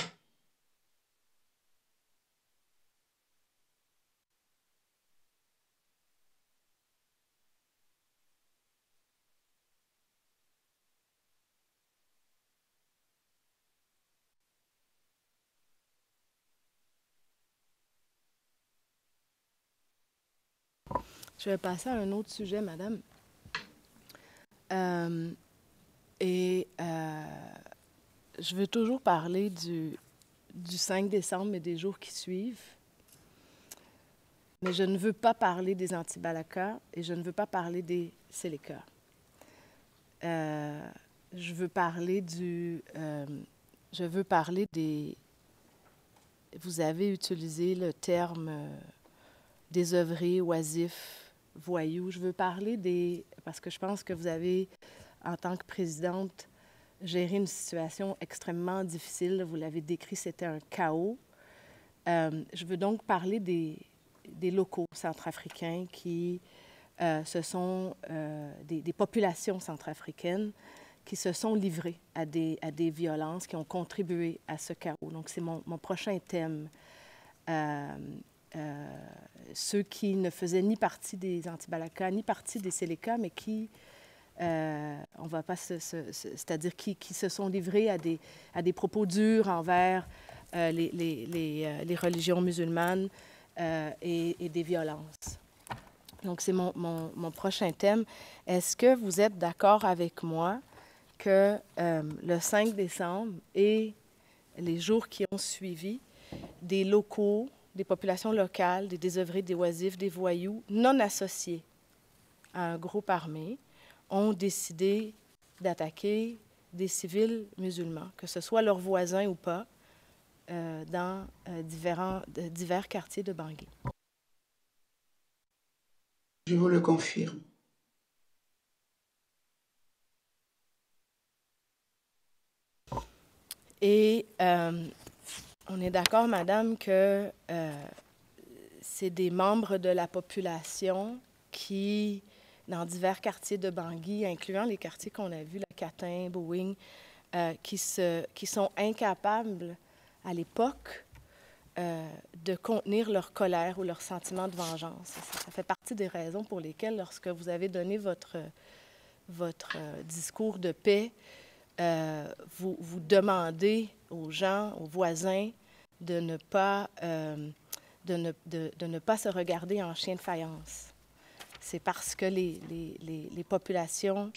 Je vais passer à un autre sujet, madame. Je veux toujours parler du 5 décembre et des jours qui suivent. Mais je ne veux pas parler des anti-Balaka et je ne veux pas parler des Séléka. Je veux parler des... Vous avez utilisé le terme désœuvré, oisif, voyou. Je veux parler des... Parce que je pense que vous avez, en tant que présidente, géré une situation extrêmement difficile. Vous l'avez décrit, c'était un chaos. Je veux donc parler des locaux centrafricains qui ce sont des populations centrafricaines qui se sont livrées à des violences, qui ont contribué à ce chaos. Donc, c'est mon prochain thème. Ceux qui ne faisaient ni partie des anti-Balaka, ni partie des Séléka, mais qui, on va pas c'est-à-dire qui se sont livrés à des propos durs envers les religions musulmanes et des violences. Donc, c'est mon prochain thème. Est-ce que vous êtes d'accord avec moi que le 5 décembre et les jours qui ont suivi, des locaux, des populations locales, des désœuvrés, des oisifs, des voyous non associés à un groupe armé ont décidé d'attaquer des civils musulmans, que ce soit leurs voisins ou pas, dans divers quartiers de Bangui? Je vous le confirme. Et on est d'accord, madame, que c'est des membres de la population qui, dans divers quartiers de Bangui, incluant les quartiers qu'on a vus, la Catin, Boeing, qui sont incapables, à l'époque, de contenir leur colère ou leur sentiment de vengeance. Ça fait partie des raisons pour lesquelles, lorsque vous avez donné votre discours de paix, vous demandez aux gens, aux voisins, de ne pas se regarder en chien de faïence. C'est parce que les populations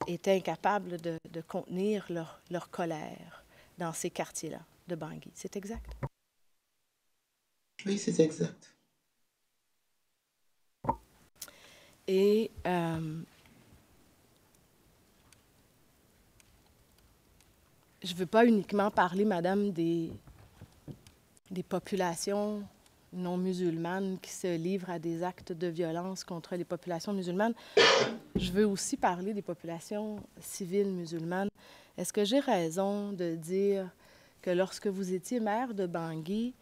étaient incapables de contenir leur colère dans ces quartiers-là de Bangui. C'est exact? Oui, c'est exact. Et je ne veux pas uniquement parler, madame, des populations non musulmanes qui se livrent à des actes de violence contre les populations musulmanes. Je veux aussi parler des populations civiles musulmanes. Est-ce que j'ai raison de dire que lorsque vous étiez maire de Bangui,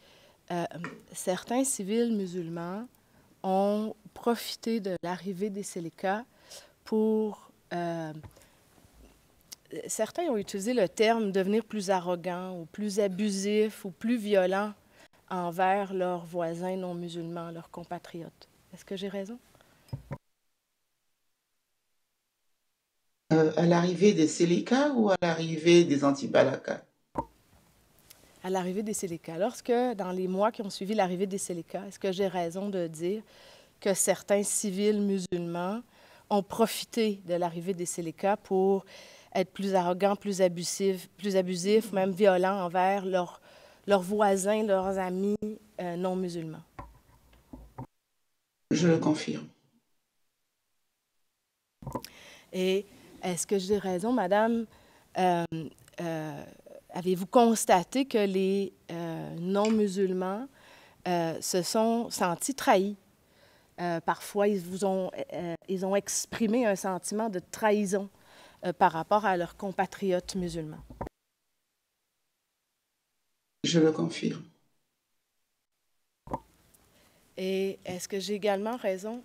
certains civils musulmans ont profité de l'arrivée des Séléka pour... certains ont utilisé le terme devenir plus arrogant ou plus abusif ou plus violent envers leurs voisins non musulmans, leurs compatriotes. Est-ce que j'ai raison? À l'arrivée des Séléka ou à l'arrivée des anti-Balaka? À l'arrivée des Séléka. Lorsque, dans les mois qui ont suivi l'arrivée des Séléka, est-ce que j'ai raison de dire que certains civils musulmans ont profité de l'arrivée des Séléka pour être plus arrogants, plus abusifs, même violents envers leurs voisins, leurs amis non musulmans? Je le confirme. Et est-ce que j'ai raison, madame? Avez-vous constaté que les non-musulmans se sont sentis trahis? Parfois, ils ont exprimé un sentiment de trahison par rapport à leurs compatriotes musulmans. Je le confirme. Et est-ce que j'ai également raison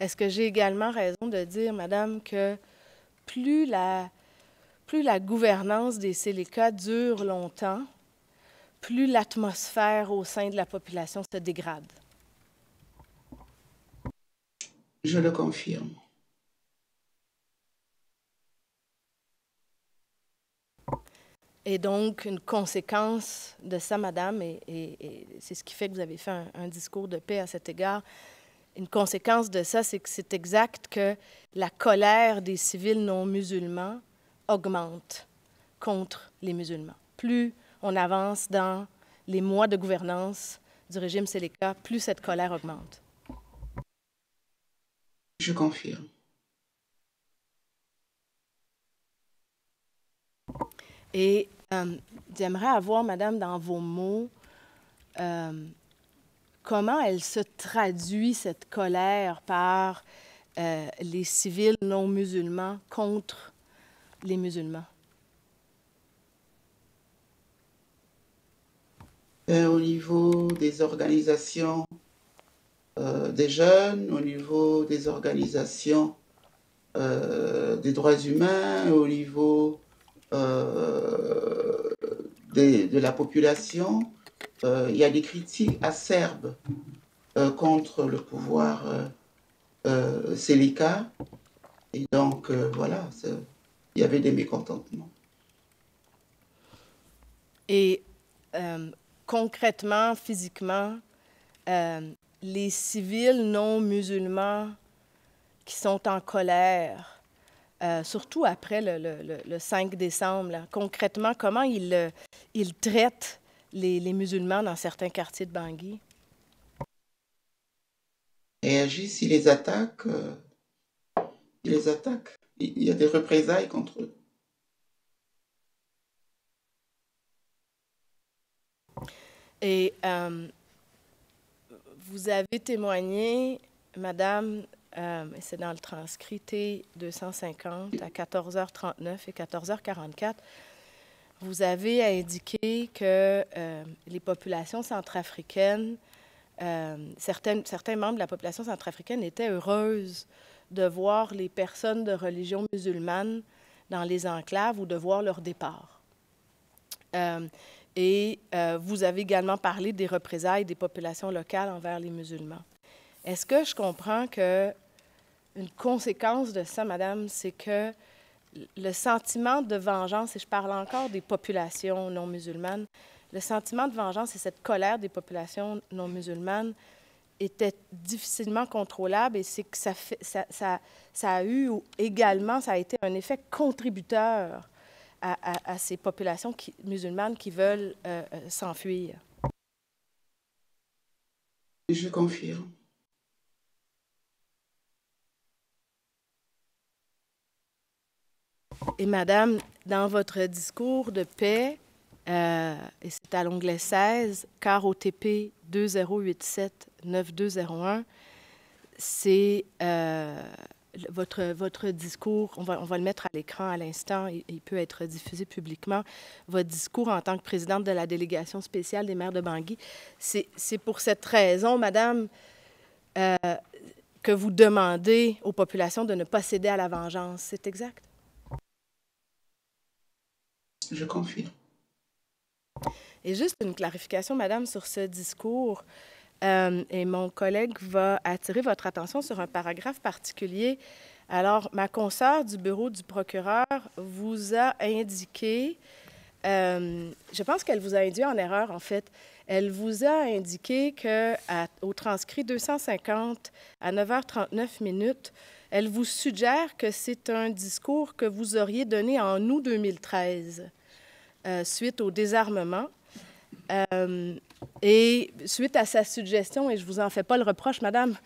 Est-ce que j'ai également raison de dire, Madame, que plus la gouvernance des Séléka dure longtemps, plus l'atmosphère au sein de la population se dégrade? Je le confirme. Et donc, une conséquence de ça, Madame, et c'est ce qui fait que vous avez fait un discours de paix à cet égard, une conséquence de ça, c'est que c'est exact que la colère des civils non musulmans augmente contre les musulmans. Plus on avance dans les mois de gouvernance du régime Séléka, plus cette colère augmente. Je confirme. Et j'aimerais avoir, Madame, dans vos mots, comment elle se traduit, cette colère, par les civils non musulmans contre les musulmans? Au niveau des organisations des jeunes, au niveau des organisations des droits humains, au niveau de la population, il y a des critiques acerbes contre le pouvoir Séléka. Et donc, voilà, il y avait des mécontentements. Et concrètement, physiquement, les civils non musulmans qui sont en colère, surtout après le 5 décembre, là, concrètement, comment ils traitent les musulmans dans certains quartiers de Bangui? Réagissent, ils les attaquent. Ils les attaquent. Il y a des représailles contre eux. Et vous avez témoigné, Madame, et c'est dans le transcrit T250 à 14h39 et 14h44, vous avez indiqué que les populations centrafricaines, certains membres de la population centrafricaine étaient heureuses de voir les personnes de religion musulmane dans les enclaves ou de voir leur départ. Et vous avez également parlé des représailles des populations locales envers les musulmans. Est-ce que je comprends que une conséquence de ça, Madame, c'est que le sentiment de vengeance, et je parle encore des populations non musulmanes, le sentiment de vengeance et cette colère des populations non musulmanes était difficilement contrôlable et c'est que ça a eu également, ça a été un effet contributeur à ces populations musulmanes qui veulent s'enfuir. Je confirme. Et Madame, dans votre discours de paix, et c'est à l'onglet 16, car OTP 2087-9201, c'est votre discours, on va le mettre à l'écran à l'instant, il peut être diffusé publiquement, votre discours en tant que présidente de la délégation spéciale des maires de Bangui. C'est pour cette raison, Madame, que vous demandez aux populations de ne pas céder à la vengeance. C'est exact? Je confirme. Et juste une clarification, Madame, sur ce discours. Et mon collègue va attirer votre attention sur un paragraphe particulier. Alors, ma consoeur du bureau du procureur vous a indiqué, je pense qu'elle vous a induit en erreur, en fait. Elle vous a indiqué qu'au transcrit 250 à 9h39 minutes, elle vous suggère que c'est un discours que vous auriez donné en août 2013, suite au désarmement. Et suite à sa suggestion, et je ne vous en fais pas le reproche, Madame,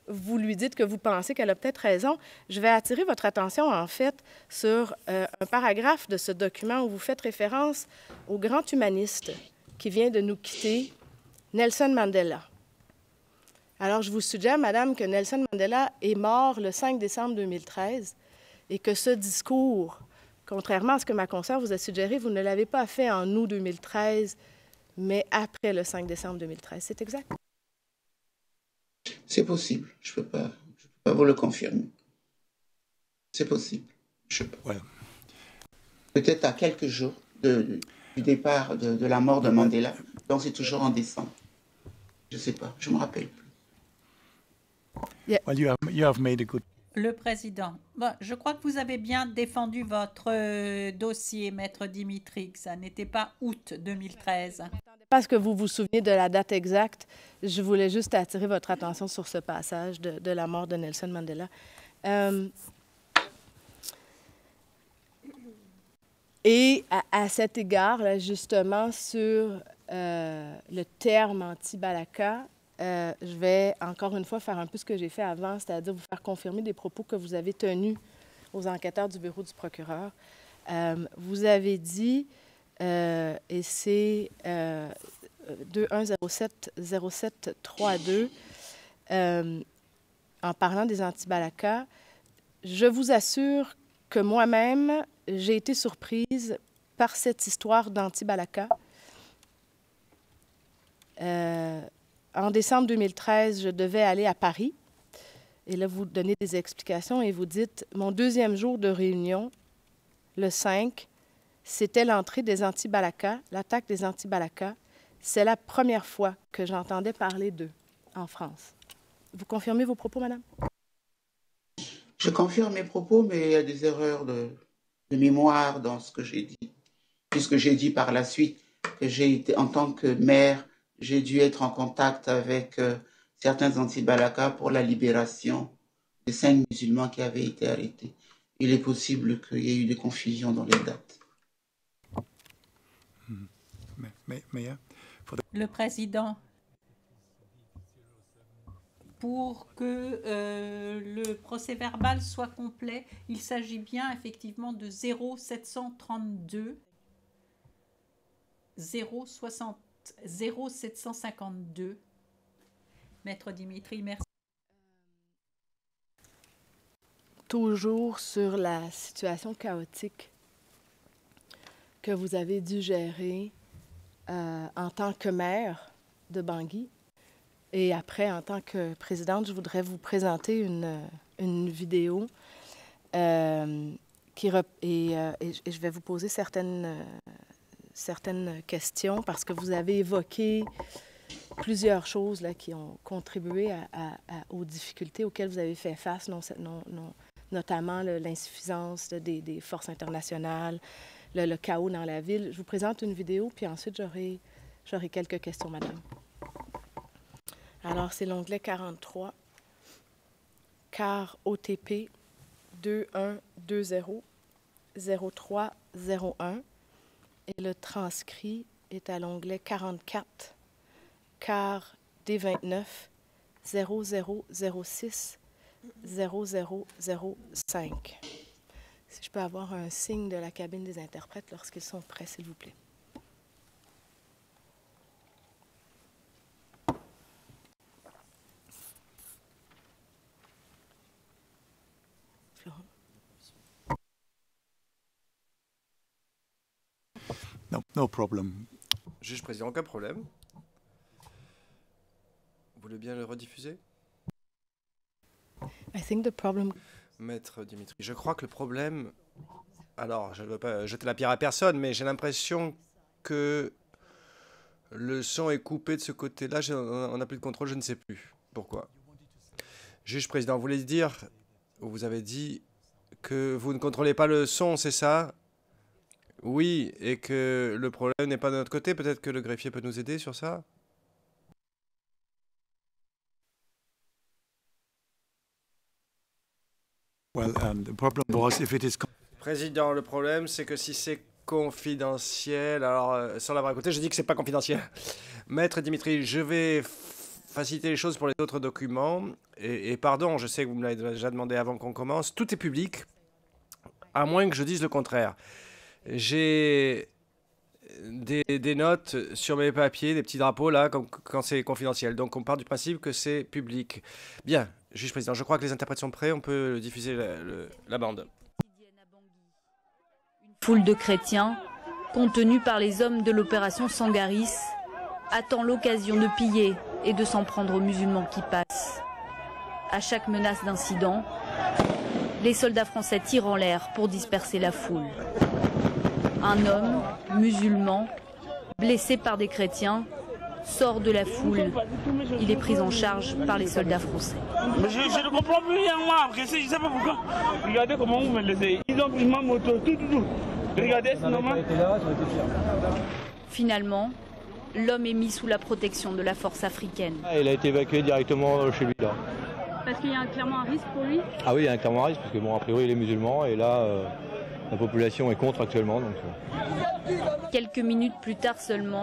vous lui dites que vous pensez qu'elle a peut-être raison, je vais attirer votre attention, en fait, sur un paragraphe de ce document où vous faites référence au grand humaniste qui vient de nous quitter, Nelson Mandela. Alors, je vous suggère, Madame, que Nelson Mandela est mort le 5 décembre 2013 et que ce discours, contrairement à ce que ma consoeur vous a suggéré, vous ne l'avez pas fait en août 2013, mais après le 5 décembre 2013. C'est exact? C'est possible. Je peux pas vous le confirmer. C'est possible. Je sais pas. Ouais. Peut-être à quelques jours du départ de la mort de Mandela. Donc c'est toujours en décembre. Je ne sais pas, je ne me rappelle plus. Well, you have made a good... Le président. Bon, je crois que vous avez bien défendu votre dossier, Maître Dimitri, que ça n'était pas août 2013. Parce que vous vous souvenez de la date exacte, je voulais juste attirer votre attention sur ce passage de la mort de Nelson Mandela. Et à cet égard, là, justement, sur le terme anti-Balaka, je vais encore une fois faire un peu ce que j'ai fait avant, c'est-à-dire vous faire confirmer des propos que vous avez tenus aux enquêteurs du bureau du procureur. Vous avez dit, et c'est 2107-0732, en parlant des anti-Balaka, je vous assure que moi-même, j'ai été surprise par cette histoire d'anti-Balaka. En décembre 2013, je devais aller à Paris. Et là, vous donnez des explications et vous dites, mon deuxième jour de réunion, le 5, c'était l'entrée des anti-Balaka, l'attaque des anti-Balaka. C'est la première fois que j'entendais parler d'eux en France. Vous confirmez vos propos, madame? Je confirme mes propos, mais il y a des erreurs de mémoire dans ce que j'ai dit. Puisque j'ai dit par la suite que j'ai été, en tant que maire, j'ai dû être en contact avec certains anti-Balaka pour la libération des 5 musulmans qui avaient été arrêtés. Il est possible qu'il y ait eu des confusions dans les dates. Le président, pour que le procès-verbal soit complet, il s'agit bien effectivement de 0732 0752. Maître Dimitri, merci. Toujours sur la situation chaotique que vous avez dû gérer en tant que maire de Bangui et après en tant que présidente, je voudrais vous présenter une vidéo et je vais vous poser certaines questions parce que vous avez évoqué plusieurs choses là, qui ont contribué aux difficultés auxquelles vous avez fait face, notamment l'insuffisance des forces internationales, le chaos dans la ville. Je vous présente une vidéo, puis ensuite j'aurai quelques questions, madame. Alors, c'est l'onglet 43, car OTP 2120-0301, et le transcrit est à l'onglet 44, car D29 0006 0005. Si je peux avoir un signe de la cabine des interprètes lorsqu'ils sont prêts, s'il vous plaît. No problem. Juge président, aucun problème. Vous voulez bien le rediffuser? I think the problem... Maître Dimitri, je crois que le problème... Alors, je ne veux pas jeter la pierre à personne, mais j'ai l'impression que le son est coupé de ce côté-là. On n'a plus de contrôle, je ne sais plus pourquoi. Juge président, vous voulez dire, vous avez dit que vous ne contrôlez pas le son, c'est ça? Oui, et que le problème n'est pas de notre côté. Peut-être que le greffier peut nous aider sur ça? Well, the problem was if it is... Président, le problème, c'est que si c'est confidentiel, alors sans l'avoir écouté, je dis que c'est pas confidentiel. Maître Dimitri, je vais faciliter les choses pour les autres documents. Et pardon, je sais que vous me l'avez déjà demandé avant qu'on commence. Tout est public, à moins que je dise le contraire. J'ai des notes sur mes papiers, des petits drapeaux là, quand c'est confidentiel. Donc on part du principe que c'est public. Bien, juge président, je crois que les interprètes sont prêts, on peut diffuser la bande. Une foule de chrétiens, contenus par les hommes de l'opération Sangaris, attend l'occasion de piller et de s'en prendre aux musulmans qui passent. à chaque menace d'incident. Les soldats français tirent en l'air pour disperser la foule. Un homme, musulman, blessé par des chrétiens, sort de la foule. Il est pris en charge par les soldats français. Mais je ne comprends plus rien, moi. Je ne sais pas pourquoi. Regardez comment vous me laissez. Ils ont pris ma moto, tout. Regardez, c'est normal. Finalement, l'homme est mis sous la protection de la force africaine. Il a été évacué directement chez lui, là. Parce qu'il y a clairement un risque pour lui? Ah oui, il y a clairement un risque, parce que bon, a priori, il est musulman, et là, la population est contre actuellement. Donc... Quelques minutes plus tard seulement,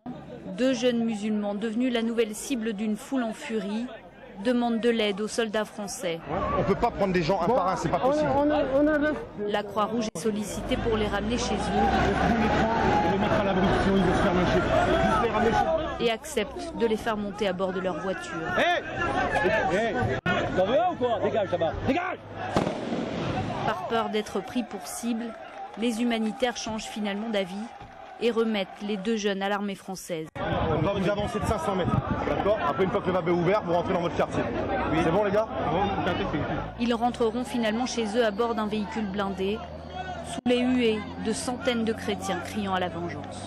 2 jeunes musulmans devenus la nouvelle cible d'une foule en furie demandent de l'aide aux soldats français. On ne peut pas prendre des gens un par un, c'est pas possible. La Croix-Rouge est sollicitée pour les ramener chez eux et accepte de les faire monter à bord de leur voiture. T'en veux un ou quoi? Dégage là-bas, dégage! Par peur d'être pris pour cible, les humanitaires changent finalement d'avis et remettent les 2 jeunes à l'armée française. On va vous avancer de 500 mètres, d'accord? Après, une fois que le VAB est ouvert, vous rentrez dans votre quartier. Oui. C'est bon, les gars? Ils rentreront finalement chez eux à bord d'un véhicule blindé, sous les huées de centaines de chrétiens criant à la vengeance.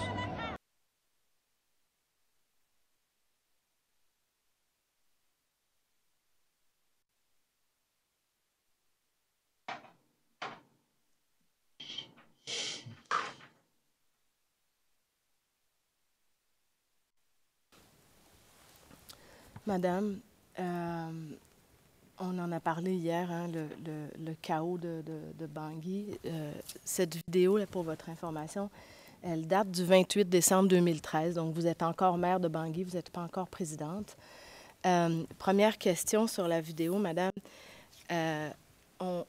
Madame, on en a parlé hier, hein, le chaos de Bangui. Cette vidéo, là, pour votre information, elle date du 28 décembre 2013. Donc, vous êtes encore maire de Bangui, vous n'êtes pas encore présidente. Première question sur la vidéo, Madame. On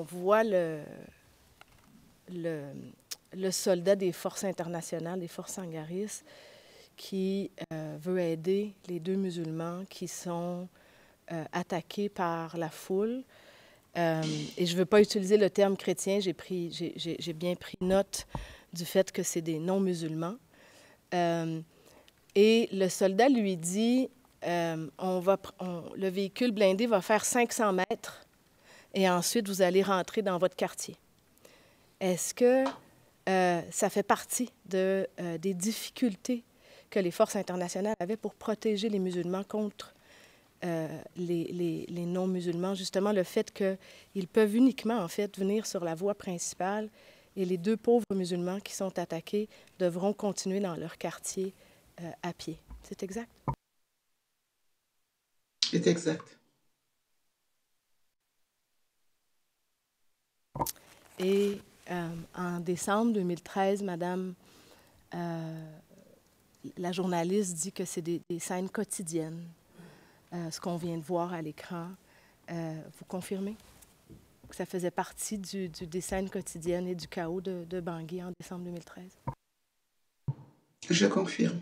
voit le soldat des forces internationales, des forces sangaristes, qui veut aider les 2 musulmans qui sont attaqués par la foule. Et je ne veux pas utiliser le terme chrétien, j'ai bien pris note du fait que c'est des non-musulmans. Et le soldat lui dit, le véhicule blindé va faire 500 mètres et ensuite vous allez rentrer dans votre quartier. Est-ce que ça fait partie des difficultés que les forces internationales avaient pour protéger les musulmans contre les non-musulmans, justement le fait qu'ils peuvent uniquement, en fait, venir sur la voie principale et les 2 pauvres musulmans qui sont attaqués devront continuer dans leur quartier à pied. C'est exact? C'est exact. Et en décembre 2013, Madame, la journaliste dit que c'est des scènes quotidiennes, ce qu'on vient de voir à l'écran. Vous confirmez que ça faisait partie des scènes quotidiennes et du chaos de Bangui en décembre 2013? Je confirme.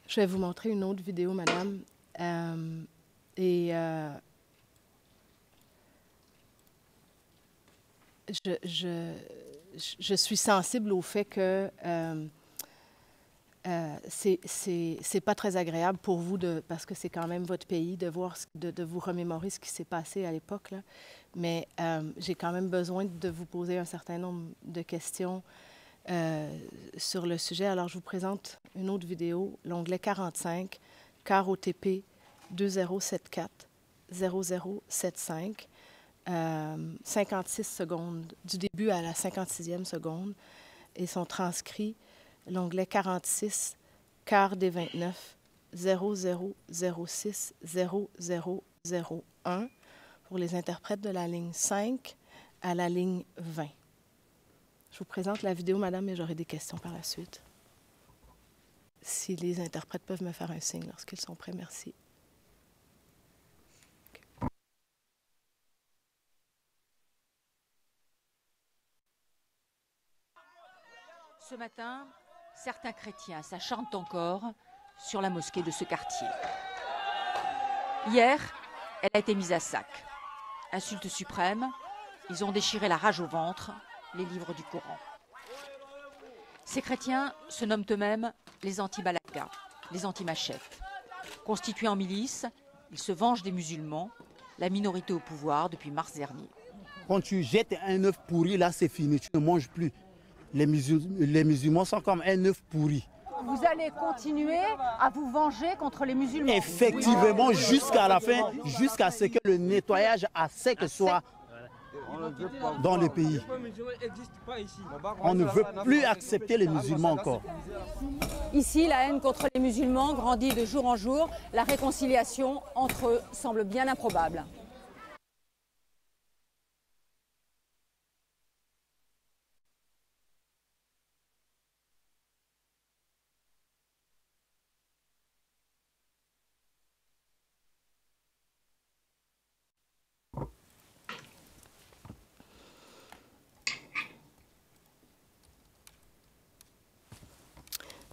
Je vais vous montrer une autre vidéo, Madame. Je suis sensible au fait que c'est pas très agréable pour vous, parce que c'est quand même votre pays, de vous remémorer ce qui s'est passé à l'époque. Mais j'ai quand même besoin de vous poser un certain nombre de questions sur le sujet. Alors, je vous présente une autre vidéo, l'onglet 45, CAR OTP 2074-0075, 56 secondes, du début à la 56e seconde, et sont transcrits l'onglet 46, CAR D29 0006 0001 pour les interprètes de la ligne 5 à la ligne 20. Je vous présente la vidéo, Madame, et j'aurai des questions par la suite. Si les interprètes peuvent me faire un signe lorsqu'ils sont prêts, merci. Okay. Ce matin, certains chrétiens s'acharnent encore sur la mosquée de ce quartier. Hier, elle a été mise à sac. Insulte suprême, ils ont déchiré la rage au ventre, les livres du Coran. Ces chrétiens se nomment eux-mêmes les anti-Balaka, les anti-machettes. Constitués en milice, ils se vengent des musulmans, la minorité au pouvoir depuis mars dernier. Quand tu jettes un œuf pourri, là c'est fini, tu ne manges plus. Les musulmans sont comme un œuf pourri. Vous allez continuer à vous venger contre les musulmans? Effectivement, jusqu'à la fin, jusqu'à ce que le nettoyage à sec soit dans le pays. On ne veut plus accepter les musulmans encore. Ici, la haine contre les musulmans grandit de jour en jour. La réconciliation entre eux semble bien improbable.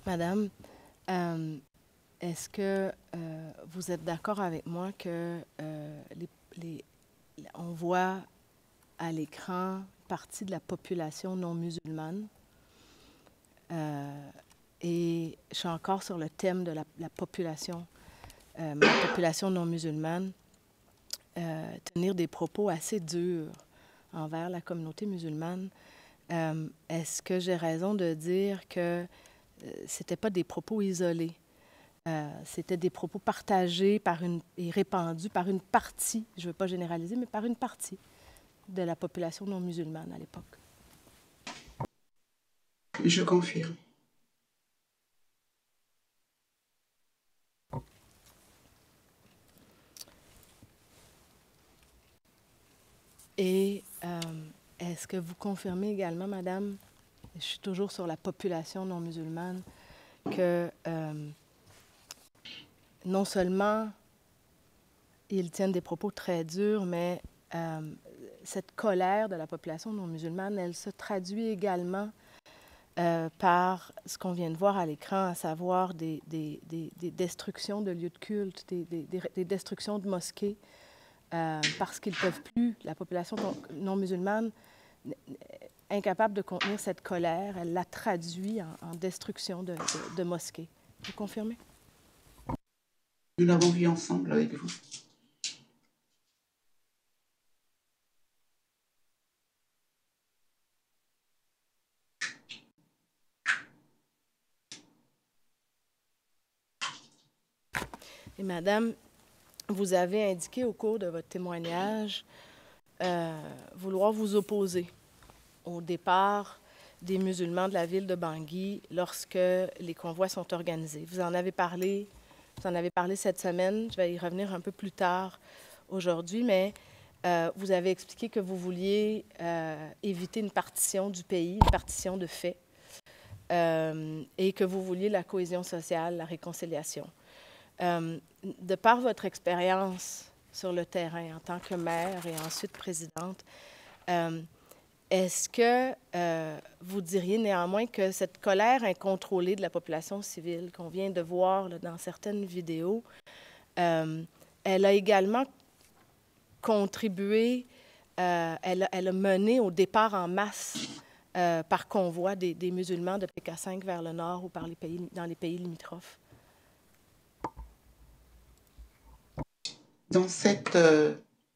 Madame, est-ce que vous êtes d'accord avec moi que on voit à l'écran partie de la population non musulmane? Et je suis encore sur le thème de la population, la population non musulmane, tenir des propos assez durs envers la communauté musulmane. Est-ce que j'ai raison de dire que c'était pas des propos isolés, c'était des propos partagés et répandus par une partie, je ne veux pas généraliser, mais par une partie de la population non musulmane à l'époque? Je confirme. Et est-ce que vous confirmez également, Madame, je suis toujours sur la population non musulmane, que non seulement ils tiennent des propos très durs, mais cette colère de la population non musulmane, elle se traduit également par ce qu'on vient de voir à l'écran, à savoir des destructions de lieux de culte, des destructions de mosquées, parce qu'ils ne peuvent plus, la population non musulmane, incapable de contenir cette colère, elle la traduit en destruction de mosquées. Vous confirmez? Nous l'avons vu ensemble avec vous. Et Madame, vous avez indiqué au cours de votre témoignage vouloir vous opposer au départ des musulmans de la ville de Bangui lorsque les convois sont organisés. Vous en avez parlé cette semaine, je vais y revenir un peu plus tard aujourd'hui, mais vous avez expliqué que vous vouliez éviter une partition du pays, une partition de fait, et que vous vouliez la cohésion sociale, la réconciliation. De par votre expérience sur le terrain en tant que maire et ensuite présidente, est-ce que vous diriez néanmoins que cette colère incontrôlée de la population civile qu'on vient de voir là, dans certaines vidéos, elle a également contribué, elle a mené au départ en masse par convoi des musulmans de PK5 vers le nord ou dans les pays limitrophes? Dans cette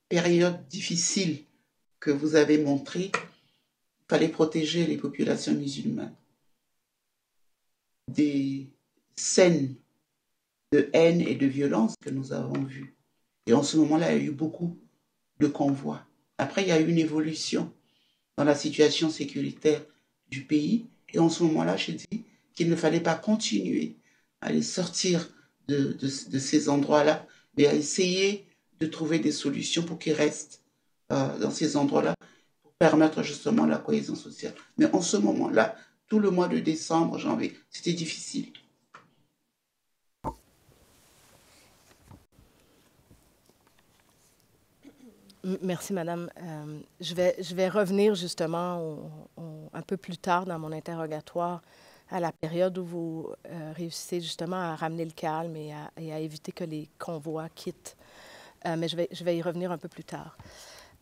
période difficile que vous avez montrée, il fallait protéger les populations musulmanes des scènes de haine et de violence que nous avons vues. Et en ce moment-là, il y a eu beaucoup de convois. Après, il y a eu une évolution dans la situation sécuritaire du pays. Et en ce moment-là, je dis qu'il ne fallait pas continuer à les sortir de ces endroits-là, mais à essayer de trouver des solutions pour qu'ils restent dans ces endroits-là, pour permettre justement la cohésion sociale. Mais en ce moment-là, tout le mois de décembre, janvier, c'était difficile. Merci, Madame. Je vais revenir justement un peu plus tard dans mon interrogatoire à la période où vous réussissez justement à ramener le calme et à éviter que les convois quittent mais je vais y revenir un peu plus tard.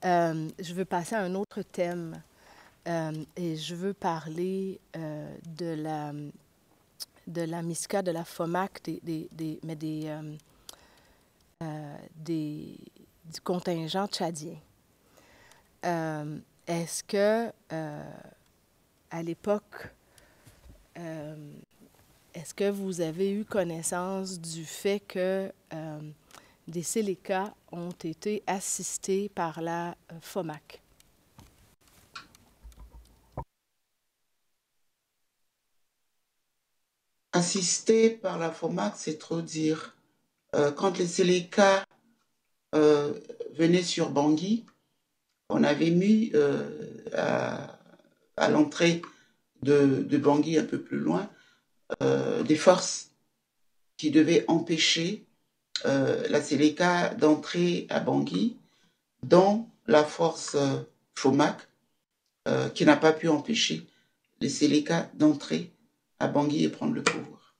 Je veux passer à un autre thème et je veux parler de la MISCA, de la FOMAC, du contingent tchadien. Est-ce que, à l'époque, est-ce que vous avez eu connaissance du fait que des Séléka ont été assistés par la FOMAC? Assistés par la FOMAC, c'est trop dire. Quand les Séléka venaient sur Bangui, on avait mis à l'entrée de Bangui, un peu plus loin, des forces qui devaient empêcher la Séléka d'entrer à Bangui, dont la force FOMAC, qui n'a pas pu empêcher les Séléka d'entrer à Bangui et prendre le pouvoir.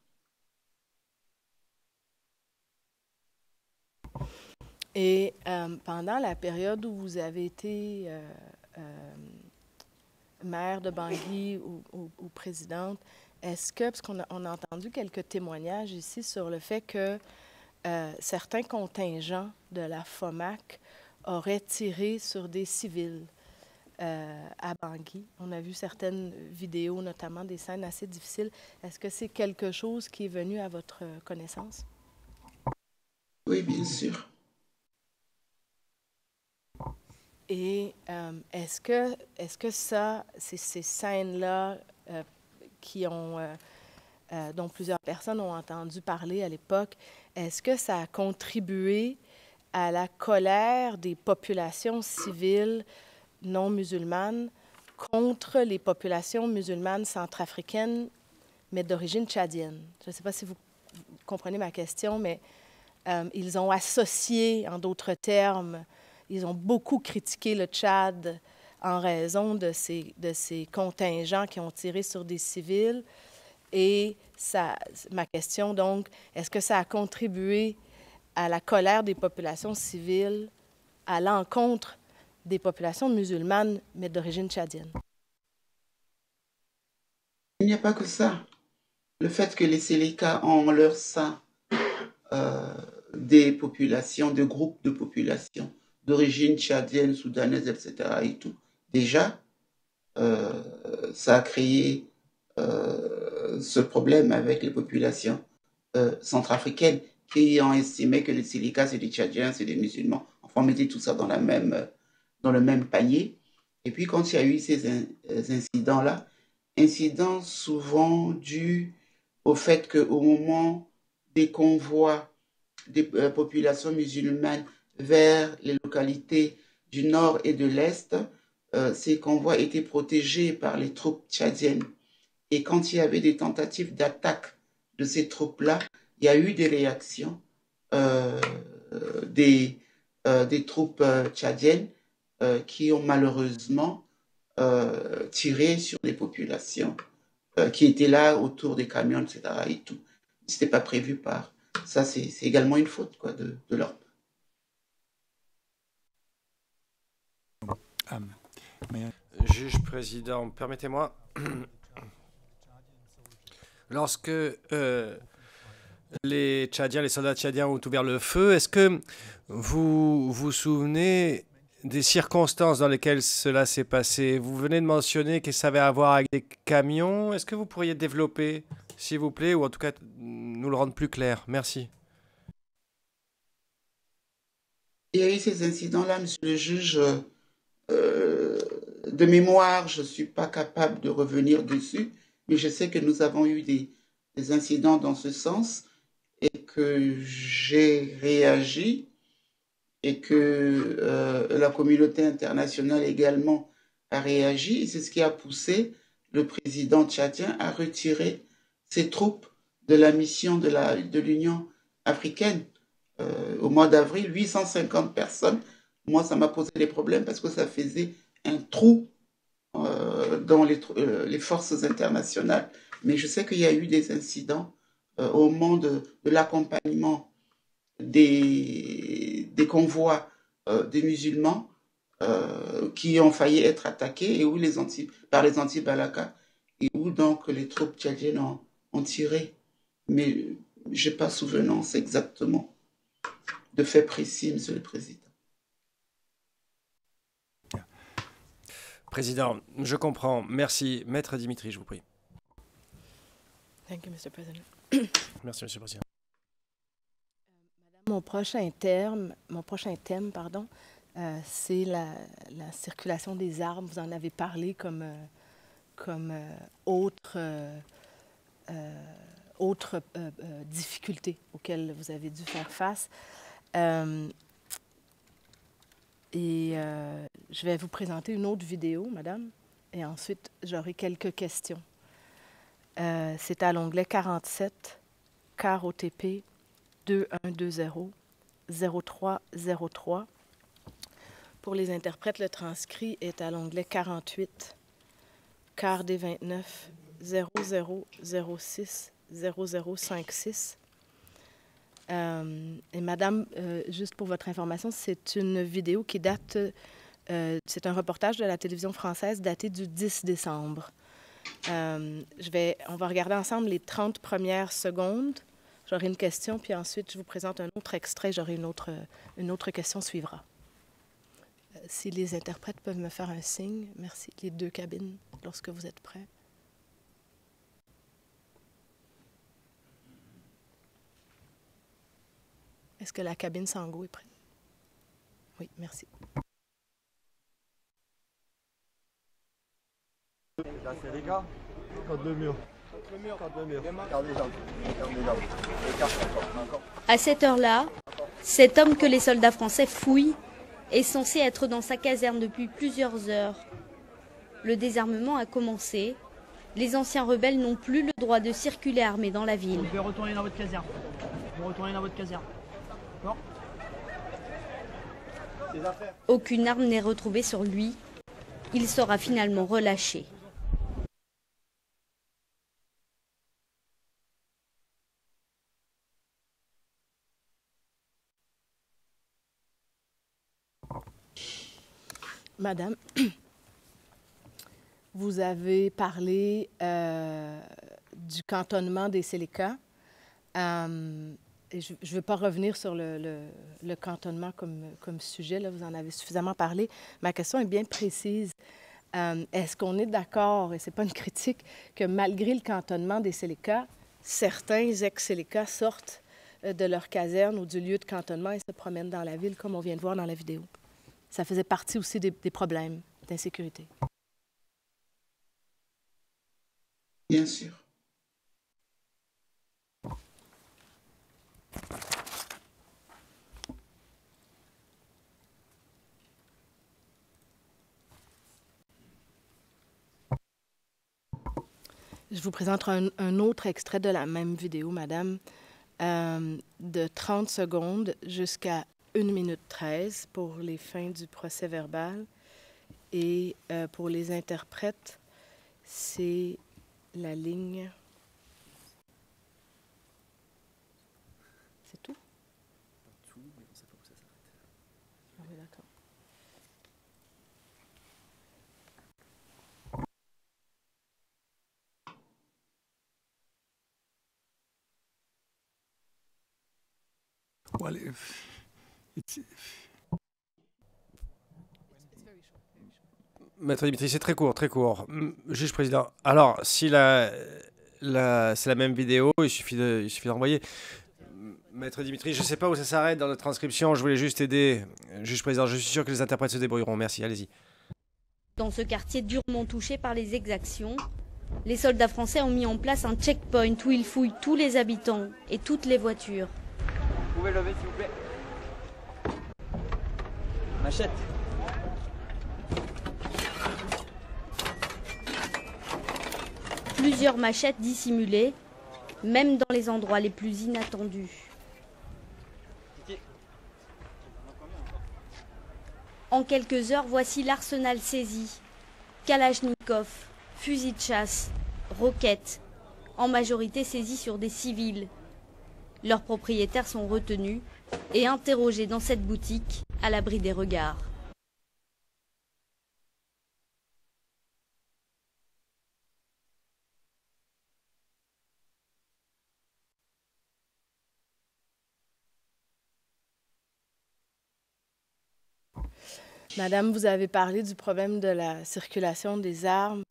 Et pendant la période où vous avez été maire de Bangui ou présidente, est-ce que, parce qu'on a entendu quelques témoignages ici sur le fait que certains contingents de la FOMAC auraient tiré sur des civils à Bangui. On a vu certaines vidéos, notamment des scènes assez difficiles. Est-ce que c'est quelque chose qui est venu à votre connaissance? Oui, bien sûr. Et est-ce que ça, ces scènes-là dont plusieurs personnes ont entendu parler à l'époque, est-ce que ça a contribué à la colère des populations civiles non musulmanes contre les populations musulmanes centrafricaines, mais d'origine tchadienne? Je ne sais pas si vous comprenez ma question, mais ils ont associé, en d'autres termes, ils ont beaucoup critiqué le Tchad en raison de ces contingents qui ont tiré sur des civils. Et ma question, donc, est-ce que ça a contribué à la colère des populations civiles à l'encontre des populations musulmanes, mais d'origine tchadienne? Il n'y a pas que ça. Le fait que les Séléka ont en leur sein des populations, des groupes de populations d'origine tchadienne, soudanaise, etc. et tout, déjà, ça a créé ce problème avec les populations centrafricaines qui ont estimé que les Séléka, c'est des Tchadiens, c'est des musulmans. Enfin, on mettait tout ça dans le même panier. Et puis, quand il y a eu ces incidents-là, incidents souvent dus au fait qu'au moment des convois des populations musulmanes vers les localités du nord et de l'est, ces convois étaient protégés par les troupes tchadiennes. Et quand il y avait des tentatives d'attaque de ces troupes-là, il y a eu des réactions des troupes tchadiennes qui ont malheureusement tiré sur des populations qui étaient là autour des camions, etc. et tout. Ce n'était pas prévu par... Ça, c'est également une faute quoi, de leur... Juge président, permettez-moi, lorsque les Tchadiens, les soldats tchadiens ont ouvert le feu, est-ce que vous vous souvenez des circonstances dans lesquelles cela s'est passé? Vous venez de mentionner que ça avait à voir avec des camions. Est-ce que vous pourriez développer, s'il vous plaît, ou en tout cas nous le rendre plus clair? Merci. Il y a eu ces incidents-là, monsieur le juge. De mémoire, je ne suis pas capable de revenir dessus, mais je sais que nous avons eu des incidents dans ce sens et que j'ai réagi et que la communauté internationale également a réagi. Et c'est ce qui a poussé le président tchadien à retirer ses troupes de la mission de l'Union africaine. Au mois d'avril, 850 personnes. Moi, ça m'a posé des problèmes parce que ça faisait un trou dans les forces internationales. Mais je sais qu'il y a eu des incidents au moment de l'accompagnement des des convois des musulmans qui ont failli être attaqués et où par les anti-Balaka et où donc les troupes tchadiennes ont tiré. Mais je n'ai pas souvenance exactement de faits précis, Monsieur le Président. Président, je comprends. Merci. Maître Dimitri, je vous prie. Thank you, Mr. President. Merci, Monsieur le Président. Mon prochain thème, c'est la circulation des armes. Vous en avez parlé comme autre difficulté auxquelles vous avez dû faire face. Je vais vous présenter une autre vidéo, madame, et ensuite j'aurai quelques questions. C'est à l'onglet 47, CAR OTP 2120 0303. Pour les interprètes, le transcrit est à l'onglet 48, CAR D29 0006 0056. Et madame, juste pour votre information, c'est une vidéo qui date, c'est un reportage de la télévision française daté du 10 décembre. On va regarder ensemble les 30 premières secondes. J'aurai une question, puis ensuite je vous présente un autre extrait, j'aurai une autre question suivra. Si les interprètes peuvent me faire un signe, merci. Les deux cabines, lorsque vous êtes prêts. Est-ce que la cabine Sango est prête? Oui, merci. Là, c'est les gars. Contre le mur. Contre le mur. Garde les jambes. Garde les jambes. À cette heure-là, cet homme que les soldats français fouillent est censé être dans sa caserne depuis plusieurs heures. Le désarmement a commencé. Les anciens rebelles n'ont plus le droit de circuler armés dans la ville. Vous pouvez retourner dans votre caserne. Vous retournez dans votre caserne. Bon. Aucune arme n'est retrouvée sur lui. Il sera finalement relâché. Madame, vous avez parlé du cantonnement des Séléka. Et je ne veux pas revenir sur le cantonnement comme sujet, là, vous en avez suffisamment parlé. Ma question est bien précise. Est-ce qu'on est d'accord, et ce n'est pas une critique, que malgré le cantonnement des Séléka, certains ex-Séléka sortent de leur caserne ou du lieu de cantonnement et se promènent dans la ville, comme on vient de voir dans la vidéo? Ça faisait partie aussi des problèmes d'insécurité. Bien sûr. Je vous présente un autre extrait de la même vidéo, madame, de 30 secondes jusqu'à 1 minute 13 pour les fins du procès verbal. Et pour les interprètes, c'est la ligne... C'est tout? Tout, mais on ne sait pas où ça s'arrête. Ah oui, d'accord. Well, Maître Dimitri, c'est très court, très court. Juge président, alors, si c'est la même vidéo, il suffit d'envoyer. Maître Dimitri, je ne sais pas où ça s'arrête dans notre transcription, je voulais juste aider. Juge président, je suis sûr que les interprètes se débrouilleront. Merci, allez-y. Dans ce quartier durement touché par les exactions, les soldats français ont mis en place un checkpoint où ils fouillent tous les habitants et toutes les voitures. Vous pouvez lever, s'il vous plaît. Machette. Plusieurs machettes dissimulées, même dans les endroits les plus inattendus. En quelques heures, voici l'arsenal saisi. Kalachnikov, fusils de chasse, roquettes, en majorité saisis sur des civils. Leurs propriétaires sont retenus et interrogés dans cette boutique à l'abri des regards. Madame, vous avez parlé du problème de la circulation des armes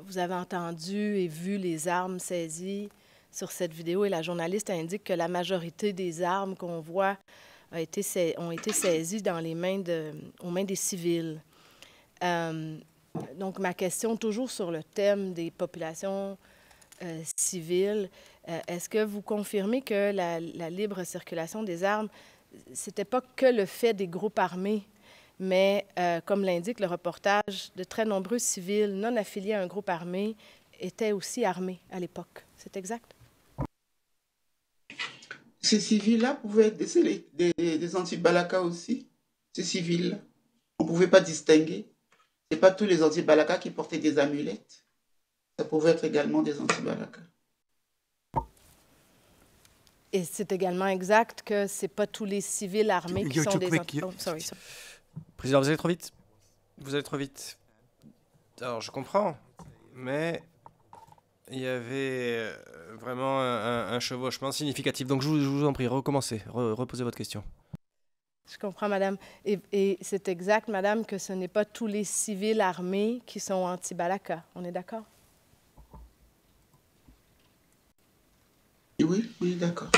vous avez entendu et vu les armes saisies sur cette vidéo et la journaliste indique que la majorité des armes qu'on voit ont été saisies dans les mains aux mains des civils. Donc, ma question, toujours sur le thème des populations civiles, est-ce que vous confirmez que la libre circulation des armes, c'était pas que le fait des groupes armés, mais comme l'indique le reportage, de très nombreux civils non affiliés à un groupe armé étaient aussi armés à l'époque. C'est exact? Ces civils-là pouvaient être des anti-balaka aussi. Ces civils-là, on ne pouvait pas distinguer. Ce n'est pas tous les anti-balaka qui portaient des amulettes. Ça pouvait être également des anti-balaka. Et c'est également exact que ce n'est pas tous les civils armés qui sont des anti... Oh, sorry. Président, vous allez trop vite. Vous allez trop vite. Alors, je comprends, mais il y avait vraiment un chevauchement significatif. Donc, je vous en prie, recommencez, reposez votre question. Je comprends, madame. Et c'est exact, madame, que ce n'est pas tous les civils armés qui sont anti-balaka. On est d'accord? Oui, oui, d'accord.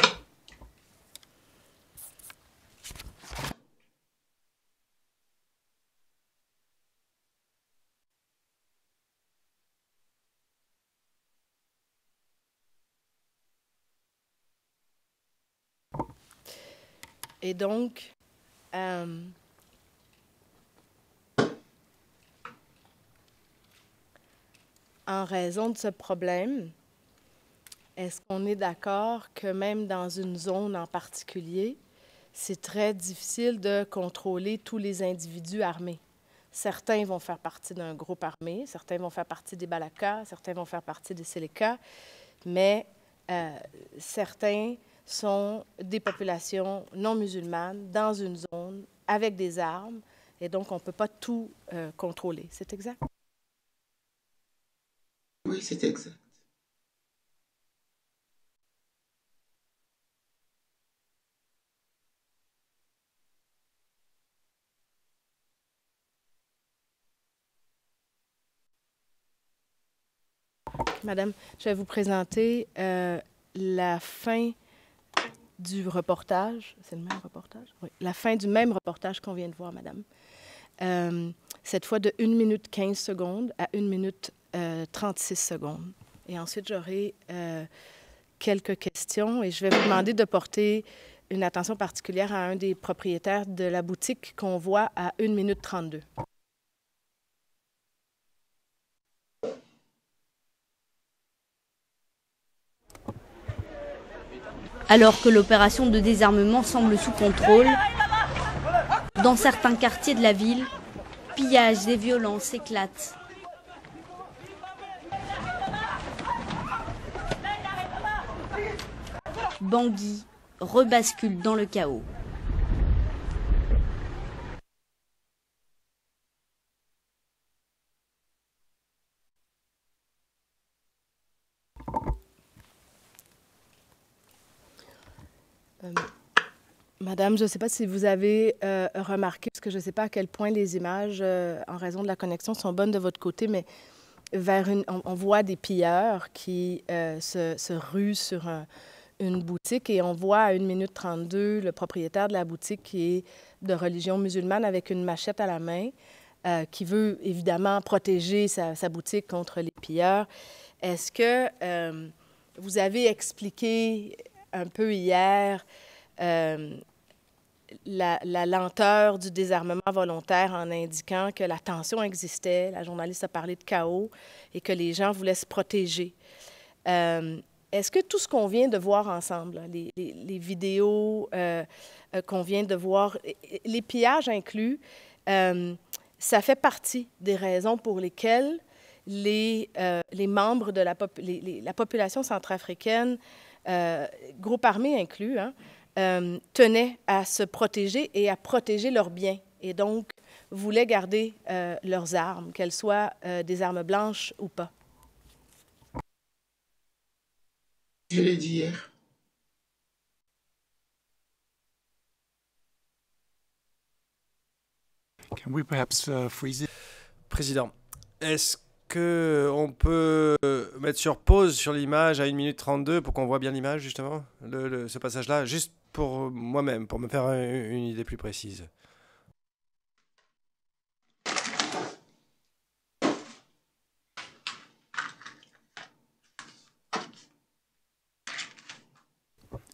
Et donc, en raison de ce problème, est-ce qu'on est d'accord que même dans une zone en particulier, c'est très difficile de contrôler tous les individus armés? Certains vont faire partie d'un groupe armé, certains vont faire partie des Balakas, certains vont faire partie des Sélékas, mais certains sont des populations non musulmanes dans une zone avec des armes, et donc on ne peut pas tout contrôler. C'est exact? Oui, c'est exact. Madame, je vais vous présenter la fin du reportage. C'est le même reportage? Oui. La fin du même reportage qu'on vient de voir, madame. Cette fois de 1 minute 15 secondes à 1 minute 36 secondes. Et ensuite, j'aurai quelques questions et je vais vous demander de porter une attention particulière à un des propriétaires de la boutique qu'on voit à 1 minute 32. Alors que l'opération de désarmement semble sous contrôle, dans certains quartiers de la ville, pillages et violences éclatent. Bangui rebascule dans le chaos. Madame, je ne sais pas si vous avez remarqué, parce que je ne sais pas à quel point les images, en raison de la connexion, sont bonnes de votre côté, mais on voit des pilleurs qui se ruent sur une boutique et on voit à 1 minute 32 le propriétaire de la boutique qui est de religion musulmane avec une machette à la main, qui veut évidemment protéger sa boutique contre les pilleurs. Est-ce que vous avez expliqué un peu hier la lenteur du désarmement volontaire en indiquant que la tension existait, la journaliste a parlé de chaos et que les gens voulaient se protéger. Est-ce que tout ce qu'on vient de voir ensemble, les vidéos qu'on vient de voir, les pillages inclus, ça fait partie des raisons pour lesquelles les membres de la population centrafricaine, groupe armé inclus, hein, tenaient à se protéger et à protéger leurs biens. Et donc, voulaient garder leurs armes, qu'elles soient des armes blanches ou pas. Je l'ai dit hier. Can we perhaps freeze it? Président, est-ce qu'on peut mettre sur pause sur l'image à 1 minute 32 pour qu'on voit bien l'image, justement, ce passage-là, juste pour moi-même, pour me faire une idée plus précise.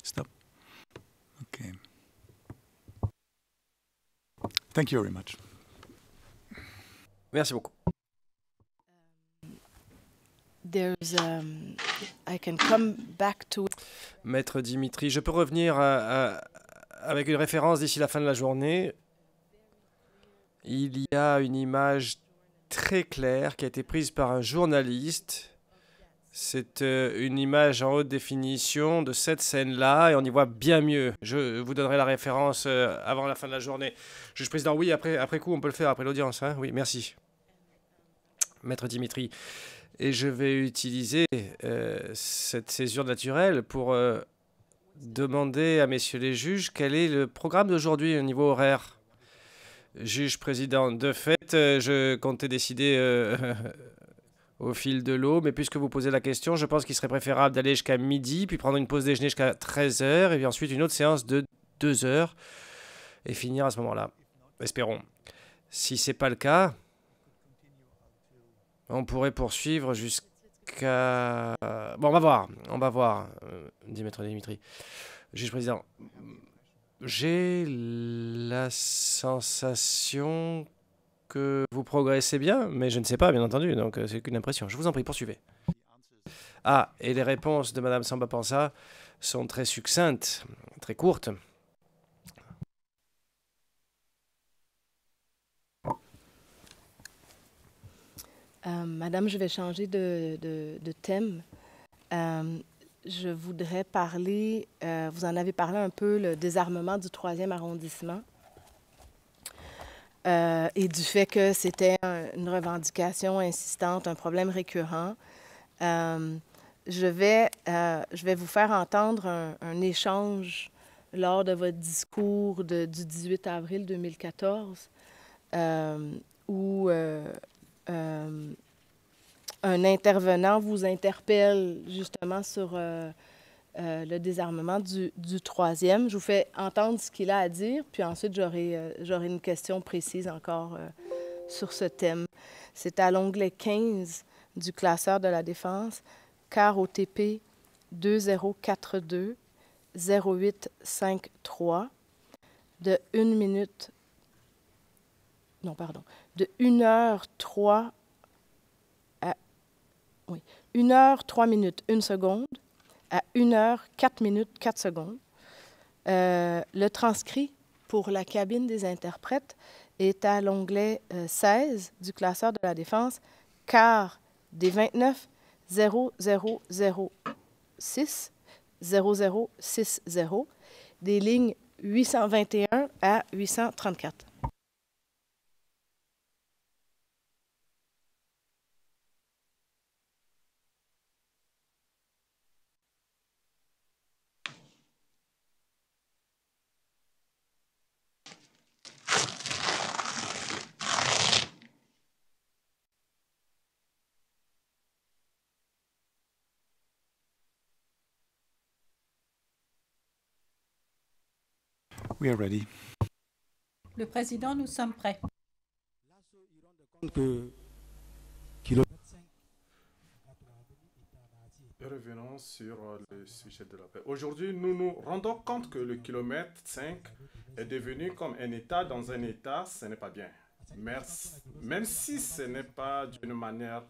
Stop. Okay. Thank you very much. Merci beaucoup. I can come back to... Maître Dimitri, je peux revenir avec une référence d'ici la fin de la journée. Il y a une image très claire qui a été prise par un journaliste. C'est une image en haute définition de cette scène-là et on y voit bien mieux. Je vous donnerai la référence avant la fin de la journée. Juge président, oui, après coup, on peut le faire après l'audience. Hein, oui, merci. Maître Dimitri. Et je vais utiliser cette césure naturelle pour demander à messieurs les juges quel est le programme d'aujourd'hui au niveau horaire. Juge président, de fait, je comptais décider au fil de l'eau, mais puisque vous posez la question, je pense qu'il serait préférable d'aller jusqu'à midi, puis prendre une pause déjeuner jusqu'à 13h, et puis ensuite une autre séance de 2 heures, et finir à ce moment-là. Espérons. Si ce n'est pas le cas, on pourrait poursuivre jusqu'à... Bon, on va voir, dit Maître Dimitri. Juge président, j'ai la sensation que vous progressez bien, mais je ne sais pas, bien entendu, donc c'est qu'une impression. Je vous en prie, poursuivez. Ah, et les réponses de Madame Samba Panza sont très succinctes, très courtes. Madame, je vais changer de thème. Je voudrais parler, vous en avez parlé un peu, le désarmement du 3e arrondissement et du fait que c'était une revendication insistante, un problème récurrent. Je vais vous faire entendre un échange lors de votre discours du 18 avril 2014 où un intervenant vous interpelle justement sur le désarmement du 3e. Je vous fais entendre ce qu'il a à dire, puis ensuite j'aurai une question précise encore sur ce thème. C'est à l'onglet 15 du classeur de la défense, car OTP 2042 0853 de 1 minute, non pardon, de 1h03 à 1h03 minutes 1 seconde à 1h04 minutes 4 secondes. Le transcrit pour la cabine des interprètes est à l'onglet 16 du classeur de la défense, car des 29 0006 0060 des lignes 821 à 834. We are ready. Le président, nous sommes prêts. Revenons sur le sujet de la paix. Aujourd'hui, nous nous rendons compte que le kilomètre 5 est devenu comme un État dans un État, ce n'est pas bien. Même si ce n'est pas d'une manière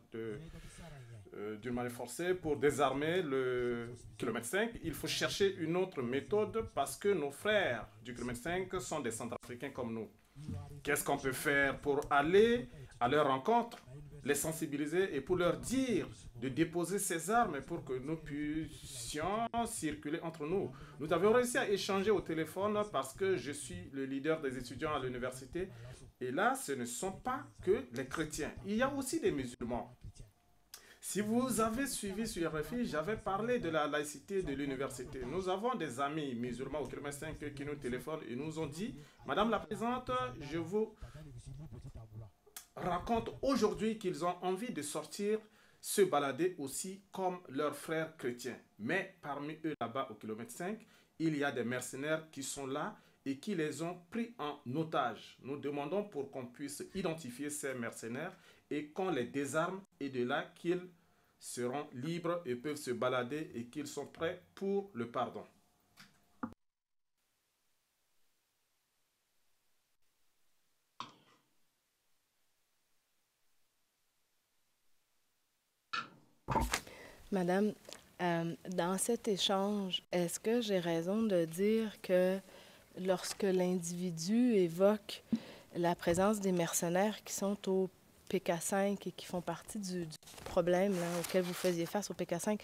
forcée pour désarmer le kilomètre 5, il faut chercher une autre méthode parce que nos frères du kilomètre 5 sont des Centrafricains comme nous. Qu'est-ce qu'on peut faire pour aller à leur rencontre? les sensibiliser et pour leur dire de déposer ces armes pour que nous puissions circuler entre nous. Nous avons réussi à échanger au téléphone parce que je suis le leader des étudiants à l'université. Et là, ce ne sont pas que les chrétiens. Il y a aussi des musulmans. Si vous avez suivi sur RFI, j'avais parlé de la laïcité de l'université. Nous avons des amis musulmans au kilomètre 5 qui nous téléphonent et nous ont dit « Madame la Présidente, je vous raconte aujourd'hui qu'ils ont envie de sortir, se balader aussi comme leurs frères chrétiens. Mais parmi eux là-bas au kilomètre 5, il y a des mercenaires qui sont là et qui les ont pris en otage. Nous demandons pour qu'on puisse identifier ces mercenaires et qu'on les désarme et de là qu'ils seront libres et peuvent se balader et qu'ils sont prêts pour le pardon. Madame, dans cet échange, est-ce que j'ai raison de dire que lorsque l'individu évoque la présence des mercenaires qui sont au PK5 et qui font partie du problème là, auquel vous faisiez face au PK5,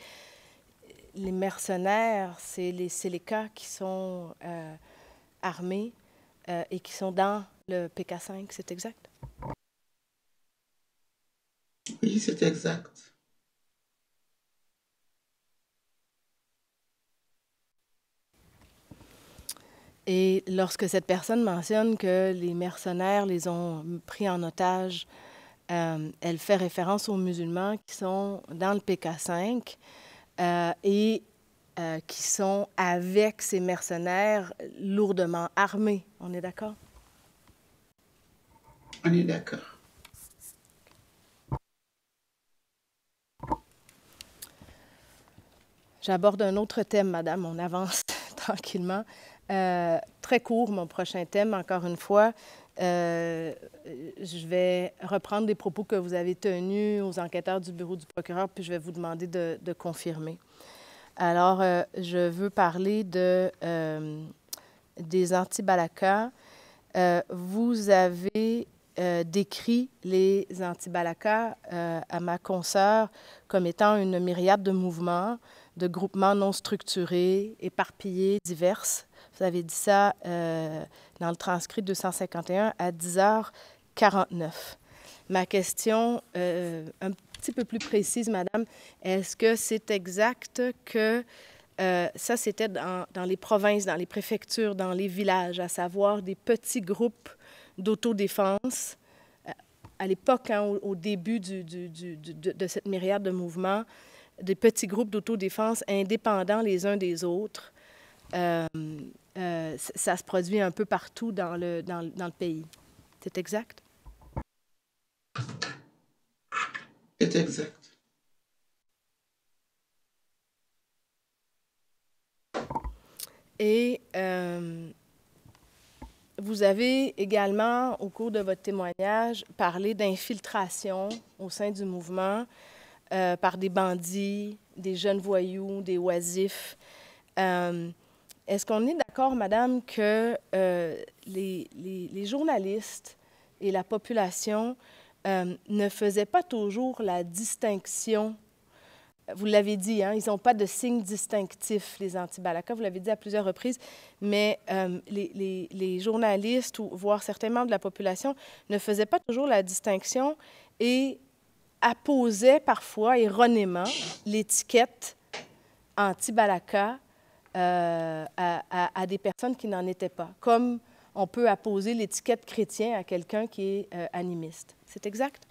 les mercenaires, c'est les Séléka qui sont armés et qui sont dans le PK5, c'est exact? Oui, c'est exact. Et lorsque cette personne mentionne que les mercenaires les ont pris en otage, elle fait référence aux musulmans qui sont dans le PK5 et qui sont avec ces mercenaires lourdement armés. On est d'accord? On est d'accord. J'aborde un autre thème, madame. On avance tranquillement. Très court, mon prochain thème, encore une fois. Je vais reprendre des propos que vous avez tenus aux enquêteurs du bureau du procureur, puis je vais vous demander de confirmer. Alors, je veux parler des anti-Balaka. Vous avez décrit les anti-Balaka à ma consoeur comme étant une myriade de mouvements, de groupements non structurés, éparpillés, diverses. Vous avez dit ça dans le transcrit 251 à 10h49. Ma question, un petit peu plus précise, madame, est-ce que c'est exact que ça, c'était dans les provinces, dans les préfectures, dans les villages, à savoir des petits groupes d'autodéfense, à l'époque, hein, au début de cette myriade de mouvements, des petits groupes d'autodéfense indépendants les uns des autres. Ça se produit un peu partout dans le pays. C'est exact? C'est exact. Et vous avez également, au cours de votre témoignage, parlé d'infiltration au sein du mouvement par des bandits, des jeunes voyous, des oisifs. Est-ce qu'on est d'accord, madame, que les journalistes et la population ne faisaient pas toujours la distinction? Vous l'avez dit, hein, ils n'ont pas de signe distinctif, les anti-Balaka, vous l'avez dit à plusieurs reprises, mais les journalistes, ou voire certains membres de la population, ne faisaient pas toujours la distinction et apposaient parfois erronément l'étiquette anti-Balaka à des personnes qui n'en étaient pas, comme on peut apposer l'étiquette chrétien à quelqu'un qui est animiste. C'est exact?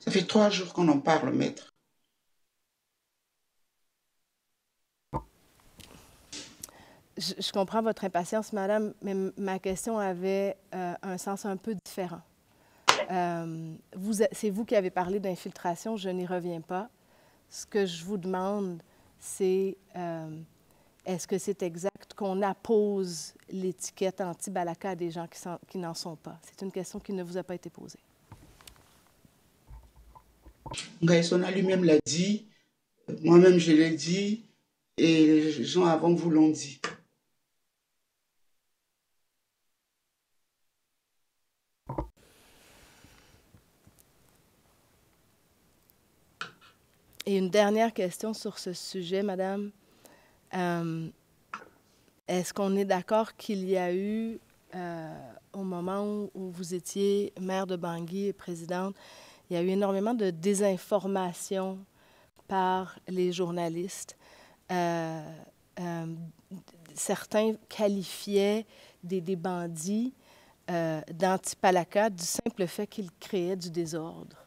Ça fait 3 jours qu'on en parle, maître. Je comprends votre impatience, madame, mais ma question avait un sens un peu différent. C'est vous qui avez parlé d'infiltration, je n'y reviens pas. Ce que je vous demande, c'est est-ce que c'est exact qu'on appose l'étiquette anti-Balaka à des gens qui n'en sont pas? C'est une question qui ne vous a pas été posée. Ngaïsona lui-même l'a dit, moi-même je l'ai dit, et les gens avant vous l'ont dit. Et une dernière question sur ce sujet, Madame. Est-ce qu'on est d'accord qu'il y a eu, au moment où vous étiez maire de Bangui et présidente, il y a eu énormément de désinformation par les journalistes. Certains qualifiaient des bandits d'antipalaka du simple fait qu'ils créaient du désordre.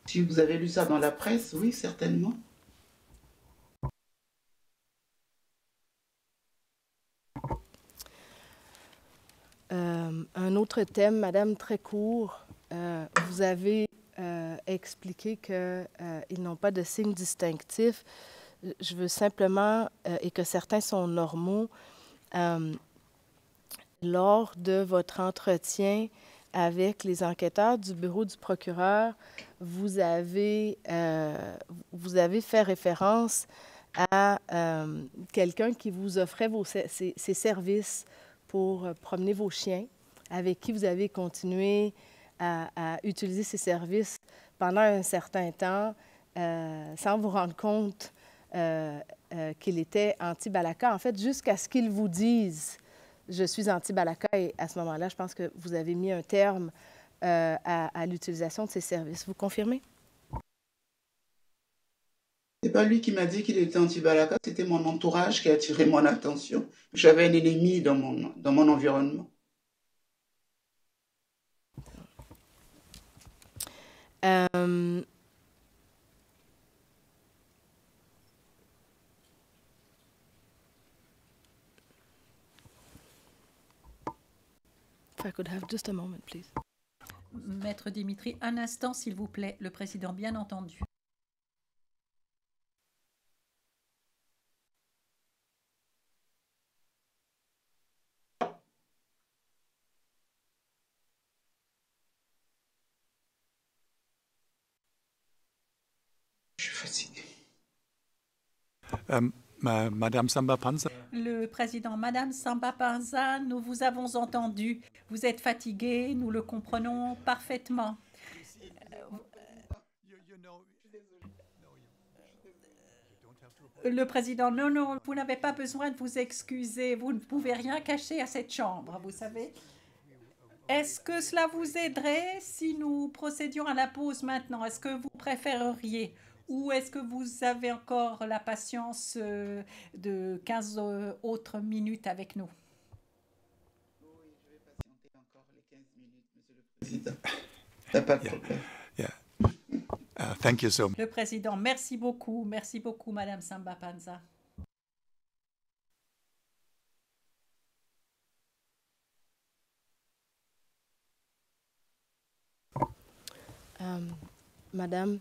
Si vous avez lu ça dans la presse, oui, certainement. Un autre thème, Madame, très court. Vous avez expliqué qu'ils n'ont pas de signes distinctifs. Je veux simplement, et que certains sont normaux, lors de votre entretien avec les enquêteurs du bureau du procureur, vous avez fait référence à quelqu'un qui vous offrait ses services pour promener vos chiens, avec qui vous avez continué à utiliser ces services pendant un certain temps, sans vous rendre compte qu'il était anti-balaka. En fait, jusqu'à ce qu'il vous dise « je suis anti-balaka », et à ce moment-là, je pense que vous avez mis un terme à l'utilisation de ces services. Vous confirmez? C'est pas lui qui m'a dit qu'il était anti-balaka, c'était mon entourage qui a attiré mon attention. J'avais un ennemi dans mon environnement. If I could have just a moment, please. Maître Dimitri, un instant, s'il vous plaît. Le président, bien entendu. Je suis fatigué. Madame Samba Panza. Le président, Madame Samba Panza, nous vous avons entendu. Vous êtes fatiguée, nous le comprenons parfaitement. Le président, non, non, vous n'avez pas besoin de vous excuser. Vous ne pouvez rien cacher à cette chambre, vous savez. Est-ce que cela vous aiderait si nous procédions à la pause maintenant? Est-ce que vous préféreriez? Ou est-ce que vous avez encore la patience de 15 autres minutes avec nous? Oui, je vais patienter encore les 15 minutes, Monsieur le Président. Il n'y a pas de problème. Thank you so much. Le président, merci beaucoup, Madame Samba Panza. Madame,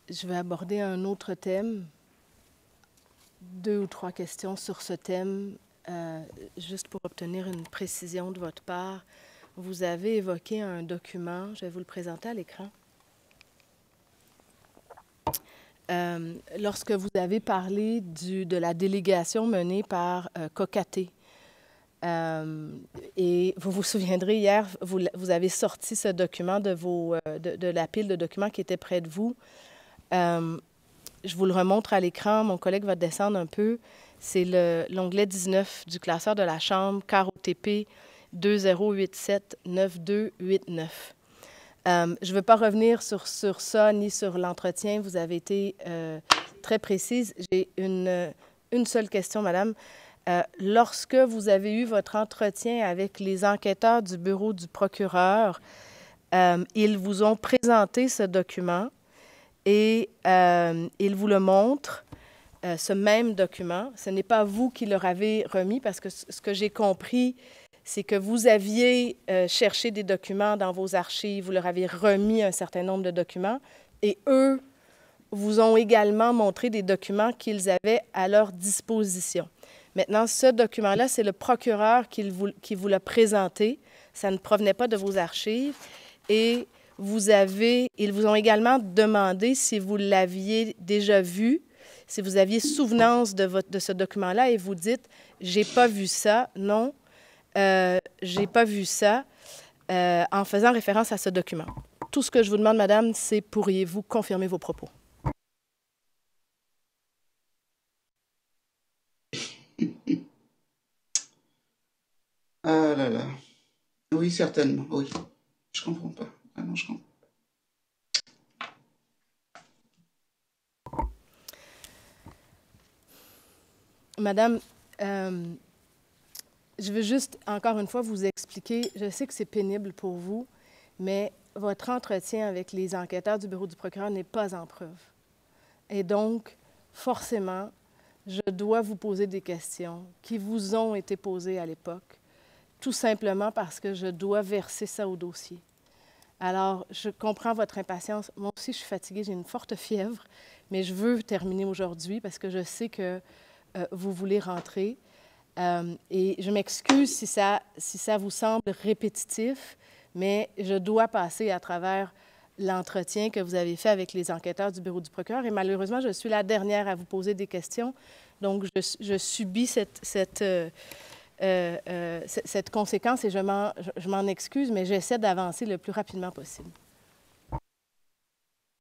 je vais aborder un autre thème, 2 ou 3 questions sur ce thème, juste pour obtenir une précision de votre part. Vous avez évoqué un document, je vais vous le présenter à l'écran. Lorsque vous avez parlé de la délégation menée par Kokaté, et vous vous souviendrez, hier, vous avez sorti ce document de la pile de documents qui était près de vous. Je vous le remontre à l'écran. Mon collègue va descendre un peu. C'est l'onglet 19 du classeur de la Chambre, CAR OTP 2087-9289. Je ne veux pas revenir sur ça ni sur l'entretien. Vous avez été très précise. J'ai une seule question, Madame. Lorsque vous avez eu votre entretien avec les enquêteurs du bureau du procureur, ils vous ont présenté ce document et ils vous le montrent, ce même document. Ce n'est pas vous qui leur avez remis, parce que ce que j'ai compris, c'est que vous aviez cherché des documents dans vos archives, vous leur avez remis un certain nombre de documents, et eux vous ont également montré des documents qu'ils avaient à leur disposition. Maintenant, ce document-là, c'est le procureur qui vous l'a présenté. Ça ne provenait pas de vos archives. Et ils vous ont également demandé si vous l'aviez déjà vu, si vous aviez souvenance de ce document-là, et vous dites « j'ai pas vu ça », non, j'ai pas vu ça. en faisant référence à ce document. Tout ce que je vous demande, Madame, c'est pourriez-vous confirmer vos propos? Ah là là. Oui, certainement, oui. Je comprends pas. Vraiment, je comprends. Madame, je veux juste, encore une fois, vous expliquer, je sais que c'est pénible pour vous, mais votre entretien avec les enquêteurs du bureau du procureur n'est pas en preuve. Et donc, forcément, je dois vous poser des questions qui vous ont été posées à l'époque, tout simplement parce que je dois verser ça au dossier. Alors, je comprends votre impatience. Moi aussi, je suis fatiguée, j'ai une forte fièvre, mais je veux terminer aujourd'hui parce que je sais que vous voulez rentrer. Et je m'excuse si ça vous semble répétitif, mais je dois passer à travers l'entretien que vous avez fait avec les enquêteurs du bureau du procureur. Et malheureusement, je suis la dernière à vous poser des questions. Donc, je subis cette conséquence et je m'en excuse, mais j'essaie d'avancer le plus rapidement possible.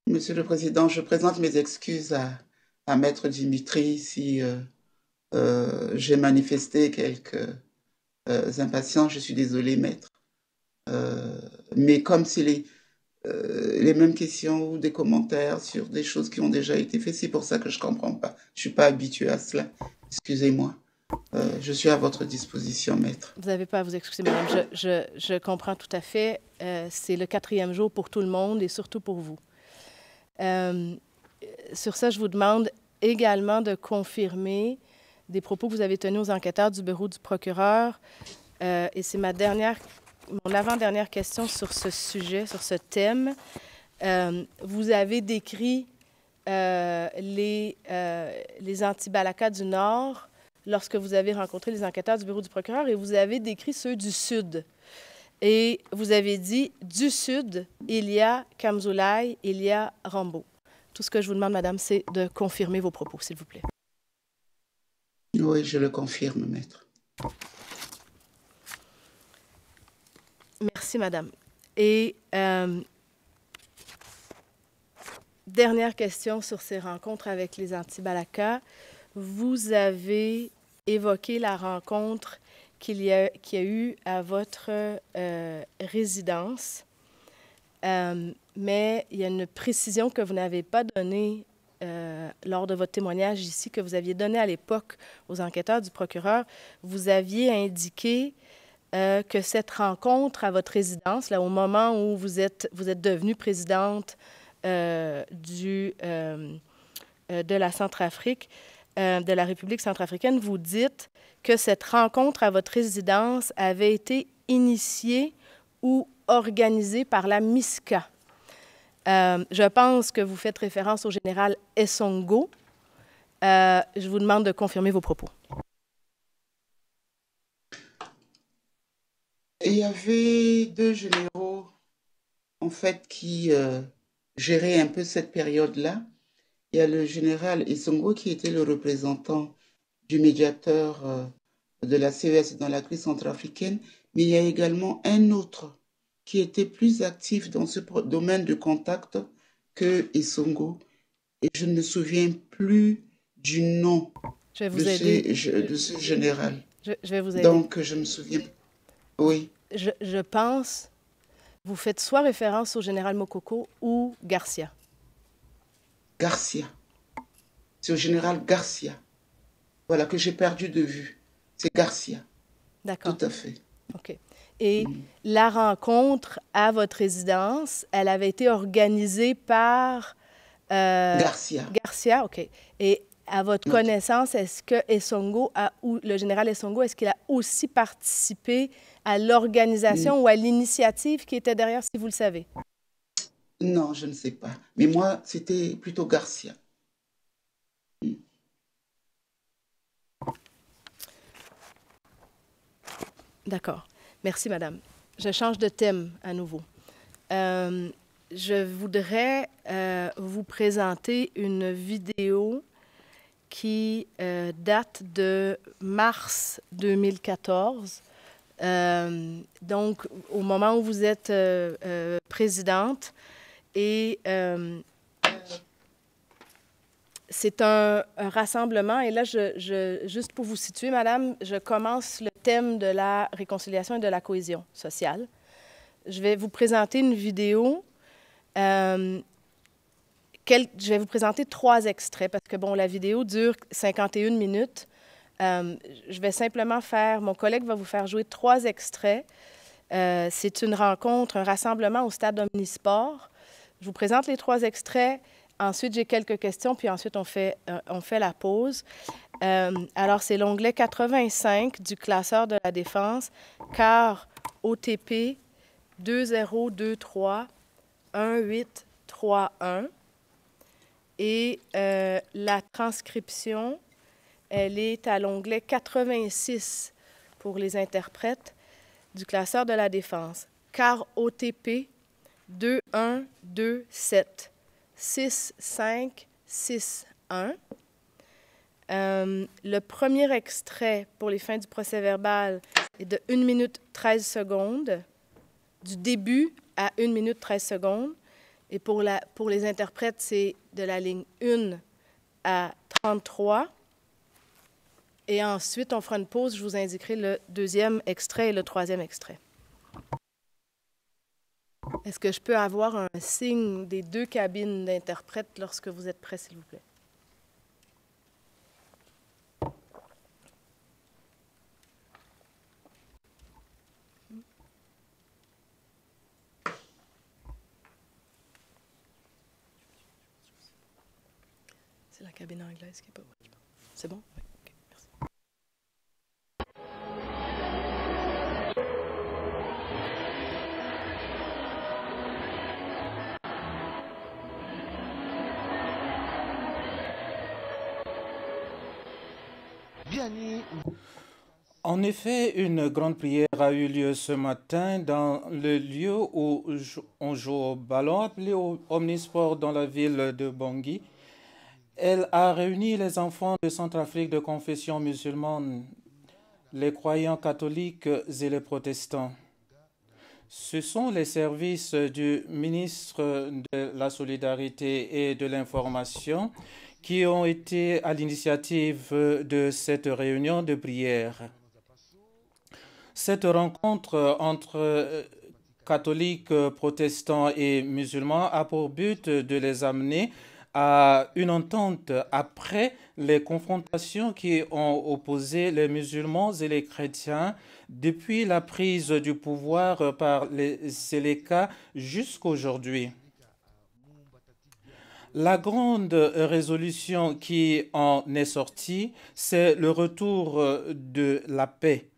Monsieur le Président, je présente mes excuses à Maître Dimitri si j'ai manifesté quelques impatiences. Je suis désolée, Maître. Mais comme c'est les mêmes questions ou des commentaires sur des choses qui ont déjà été faites, c'est pour ça que je ne comprends pas. Je ne suis pas habituée à cela. Excusez-moi. Je suis à votre disposition, Maître. Vous n'avez pas à vous excuser, Madame. Je comprends tout à fait. C'est le 4e jour pour tout le monde et surtout pour vous. Sur ça, je vous demande également de confirmer des propos que vous avez tenus aux enquêteurs du bureau du procureur. Et c'est mon avant-dernière question sur ce sujet, sur ce thème. Vous avez décrit les anti-Balaka du Nord lorsque vous avez rencontré les enquêteurs du bureau du procureur et vous avez décrit ceux du Sud. Et vous avez dit, du Sud, il y a Kamzoulaye, il y a Rambo. Tout ce que je vous demande, Madame, c'est de confirmer vos propos, s'il vous plaît. Oui, je le confirme, Maître. Merci, Madame. Et dernière question sur ces rencontres avec les anti-Balaka. Vous avez évoqué la rencontre qu'il y a eu à votre résidence, mais il y a une précision que vous n'avez pas donnée lors de votre témoignage ici, que vous aviez donné à l'époque aux enquêteurs du procureur. Vous aviez indiqué que cette rencontre à votre résidence, là, au moment où vous êtes devenue présidente de la Centrafrique, de la République centrafricaine, vous dites que cette rencontre à votre résidence avait été initiée ou organisée par la MISCA. Je pense que vous faites référence au général Essongo. Je vous demande de confirmer vos propos. Il y avait 2 généraux, en fait, qui géraient un peu cette période-là. Il y a le général Essongo qui était le représentant du médiateur de la CES dans la crise centrafricaine, mais il y a également un autre qui était plus actif dans ce domaine de contact que Essongo. Et je ne me souviens plus du nom de ce général. Je vais vous aider. Donc, je me souviens. Oui. Je pense, vous faites soit référence au général Mokoko ou Garcia. Garcia. C'est au général Garcia. Voilà, que j'ai perdu de vue. C'est Garcia. D'accord. Tout à fait. OK. Et la rencontre à votre résidence, elle avait été organisée par... Garcia. Garcia, OK. Et à votre connaissance, est-ce que le général Essongo, est-ce qu'il a aussi participé à l'organisation ou à l'initiative qui était derrière, si vous le savez? Non, je ne sais pas. Mais moi, c'était plutôt Garcia. D'accord. Merci, Madame. Je change de thème à nouveau. Je voudrais vous présenter une vidéo qui date de mars 2014 Donc, au moment où vous êtes présidente, et c'est un rassemblement. Et là, juste pour vous situer, Madame, je commence le thème de la réconciliation et de la cohésion sociale. Je vais vous présenter une vidéo. Je vais vous présenter 3 extraits parce que, bon, la vidéo dure 51 minutes. Je vais simplement mon collègue va vous faire jouer 3 extraits. C'est une rencontre, un rassemblement au stade Omnisport. Je vous présente les 3 extraits. Ensuite, j'ai quelques questions, puis ensuite, on fait la pause. Alors, c'est l'onglet 85 du classeur de la défense, car OTP 2023 1831. Et la transcription, elle est à l'onglet 86 pour les interprètes du classeur de la défense. Car OTP 2127 6561. Le premier extrait pour les fins du procès-verbal est de 1 minute 13 secondes, du début à 1 minute 13 secondes. Et pour les interprètes, c'est de la ligne 1 à 33. Et ensuite, on fera une pause. Je vous indiquerai le 2e extrait et le 3e extrait. Est-ce que je peux avoir un signe des 2 cabines d'interprètes lorsque vous êtes prêts, s'il vous plaît? C'est la cabine anglaise qui n'est pas bonne. C'est bon? Oui. OK, merci. En effet, une grande prière a eu lieu ce matin dans le lieu où on joue au ballon, appelé Omnisport dans la ville de Bangui. Elle a réuni les enfants de Centrafrique de confession musulmane, les croyants catholiques et les protestants. Ce sont les services du ministre de la Solidarité et de l'Information qui ont été à l'initiative de cette réunion de prière. Cette rencontre entre catholiques, protestants et musulmans a pour but de les amener à une entente après les confrontations qui ont opposé les musulmans et les chrétiens depuis la prise du pouvoir par les Séléka jusqu'aujourd'hui. La grande résolution qui en est sortie, c'est le retour de la paix.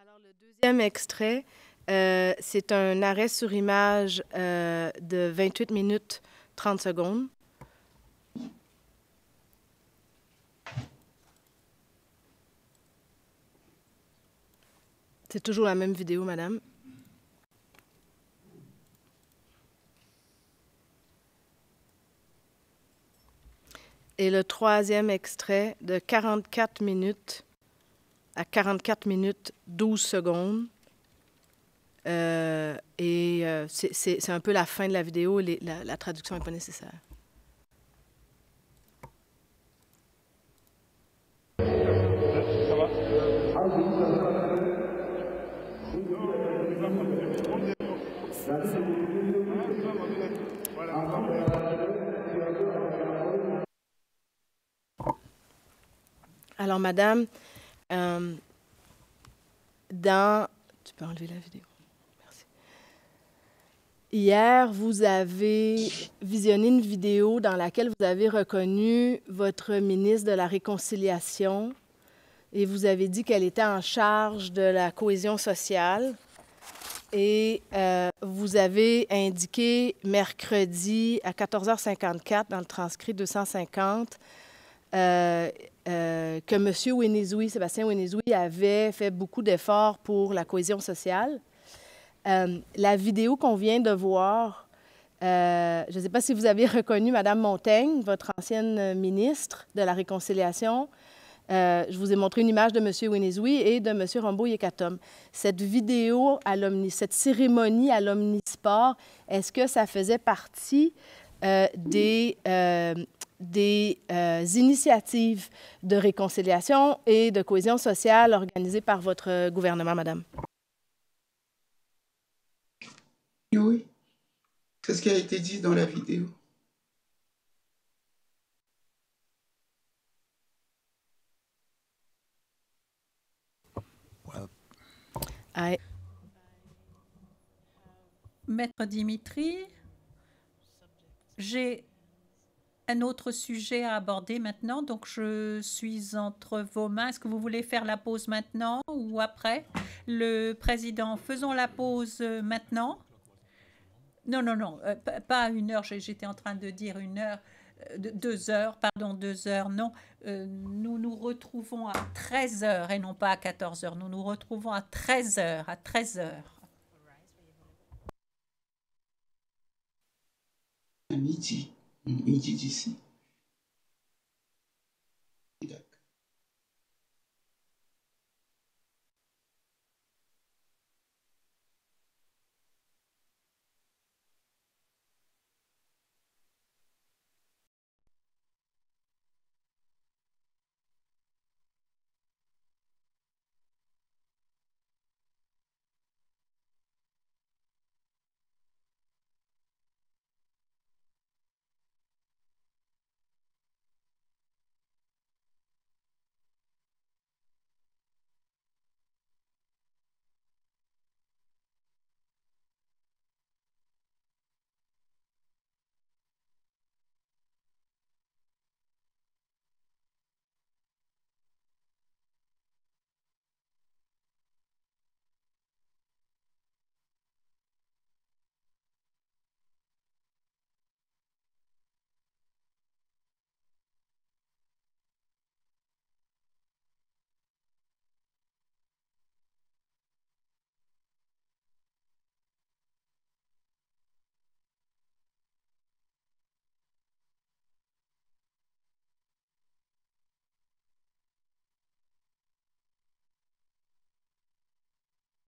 Alors, le 2e extrait, c'est un arrêt sur image de 28 minutes 30 secondes. C'est toujours la même vidéo, madame. Et le 3e extrait de 44 minutes à 44 minutes 12 secondes. C'est un peu la fin de la vidéo. La traduction n'est pas nécessaire. Alors, madame, tu peux enlever la vidéo. Merci. Hier, vous avez visionné une vidéo dans laquelle vous avez reconnu votre ministre de la Réconciliation et vous avez dit qu'elle était en charge de la cohésion sociale. Et vous avez indiqué mercredi à 14h54 dans le transcrit 250 que M. Sébastien Winnizoui avait fait beaucoup d'efforts pour la cohésion sociale. La vidéo qu'on vient de voir, je ne sais pas si vous avez reconnu Mme Montaigne, votre ancienne ministre de la Réconciliation. Je vous ai montré une image de M. Winizui et de M. Rombo Yekatom. Cette vidéo, cette cérémonie à l'Omnisport, est-ce que ça faisait partie des initiatives de réconciliation et de cohésion sociale organisées par votre gouvernement, Madame? Oui, c'est ce qui a été dit dans la vidéo. Maître Dimitri, j'ai un autre sujet à aborder maintenant, donc je suis entre vos mains. Est-ce que vous voulez faire la pause maintenant ou après? Le président, faisons la pause maintenant. Non, non, non, pas 1 heure, j'étais en train de dire 1 heure, 2 heures, pardon, 2 heures, non. Nous nous retrouvons à 13 heures et non pas à 14 heures. Nous nous retrouvons à 13 heures, à 13 heures. À midi d'ici.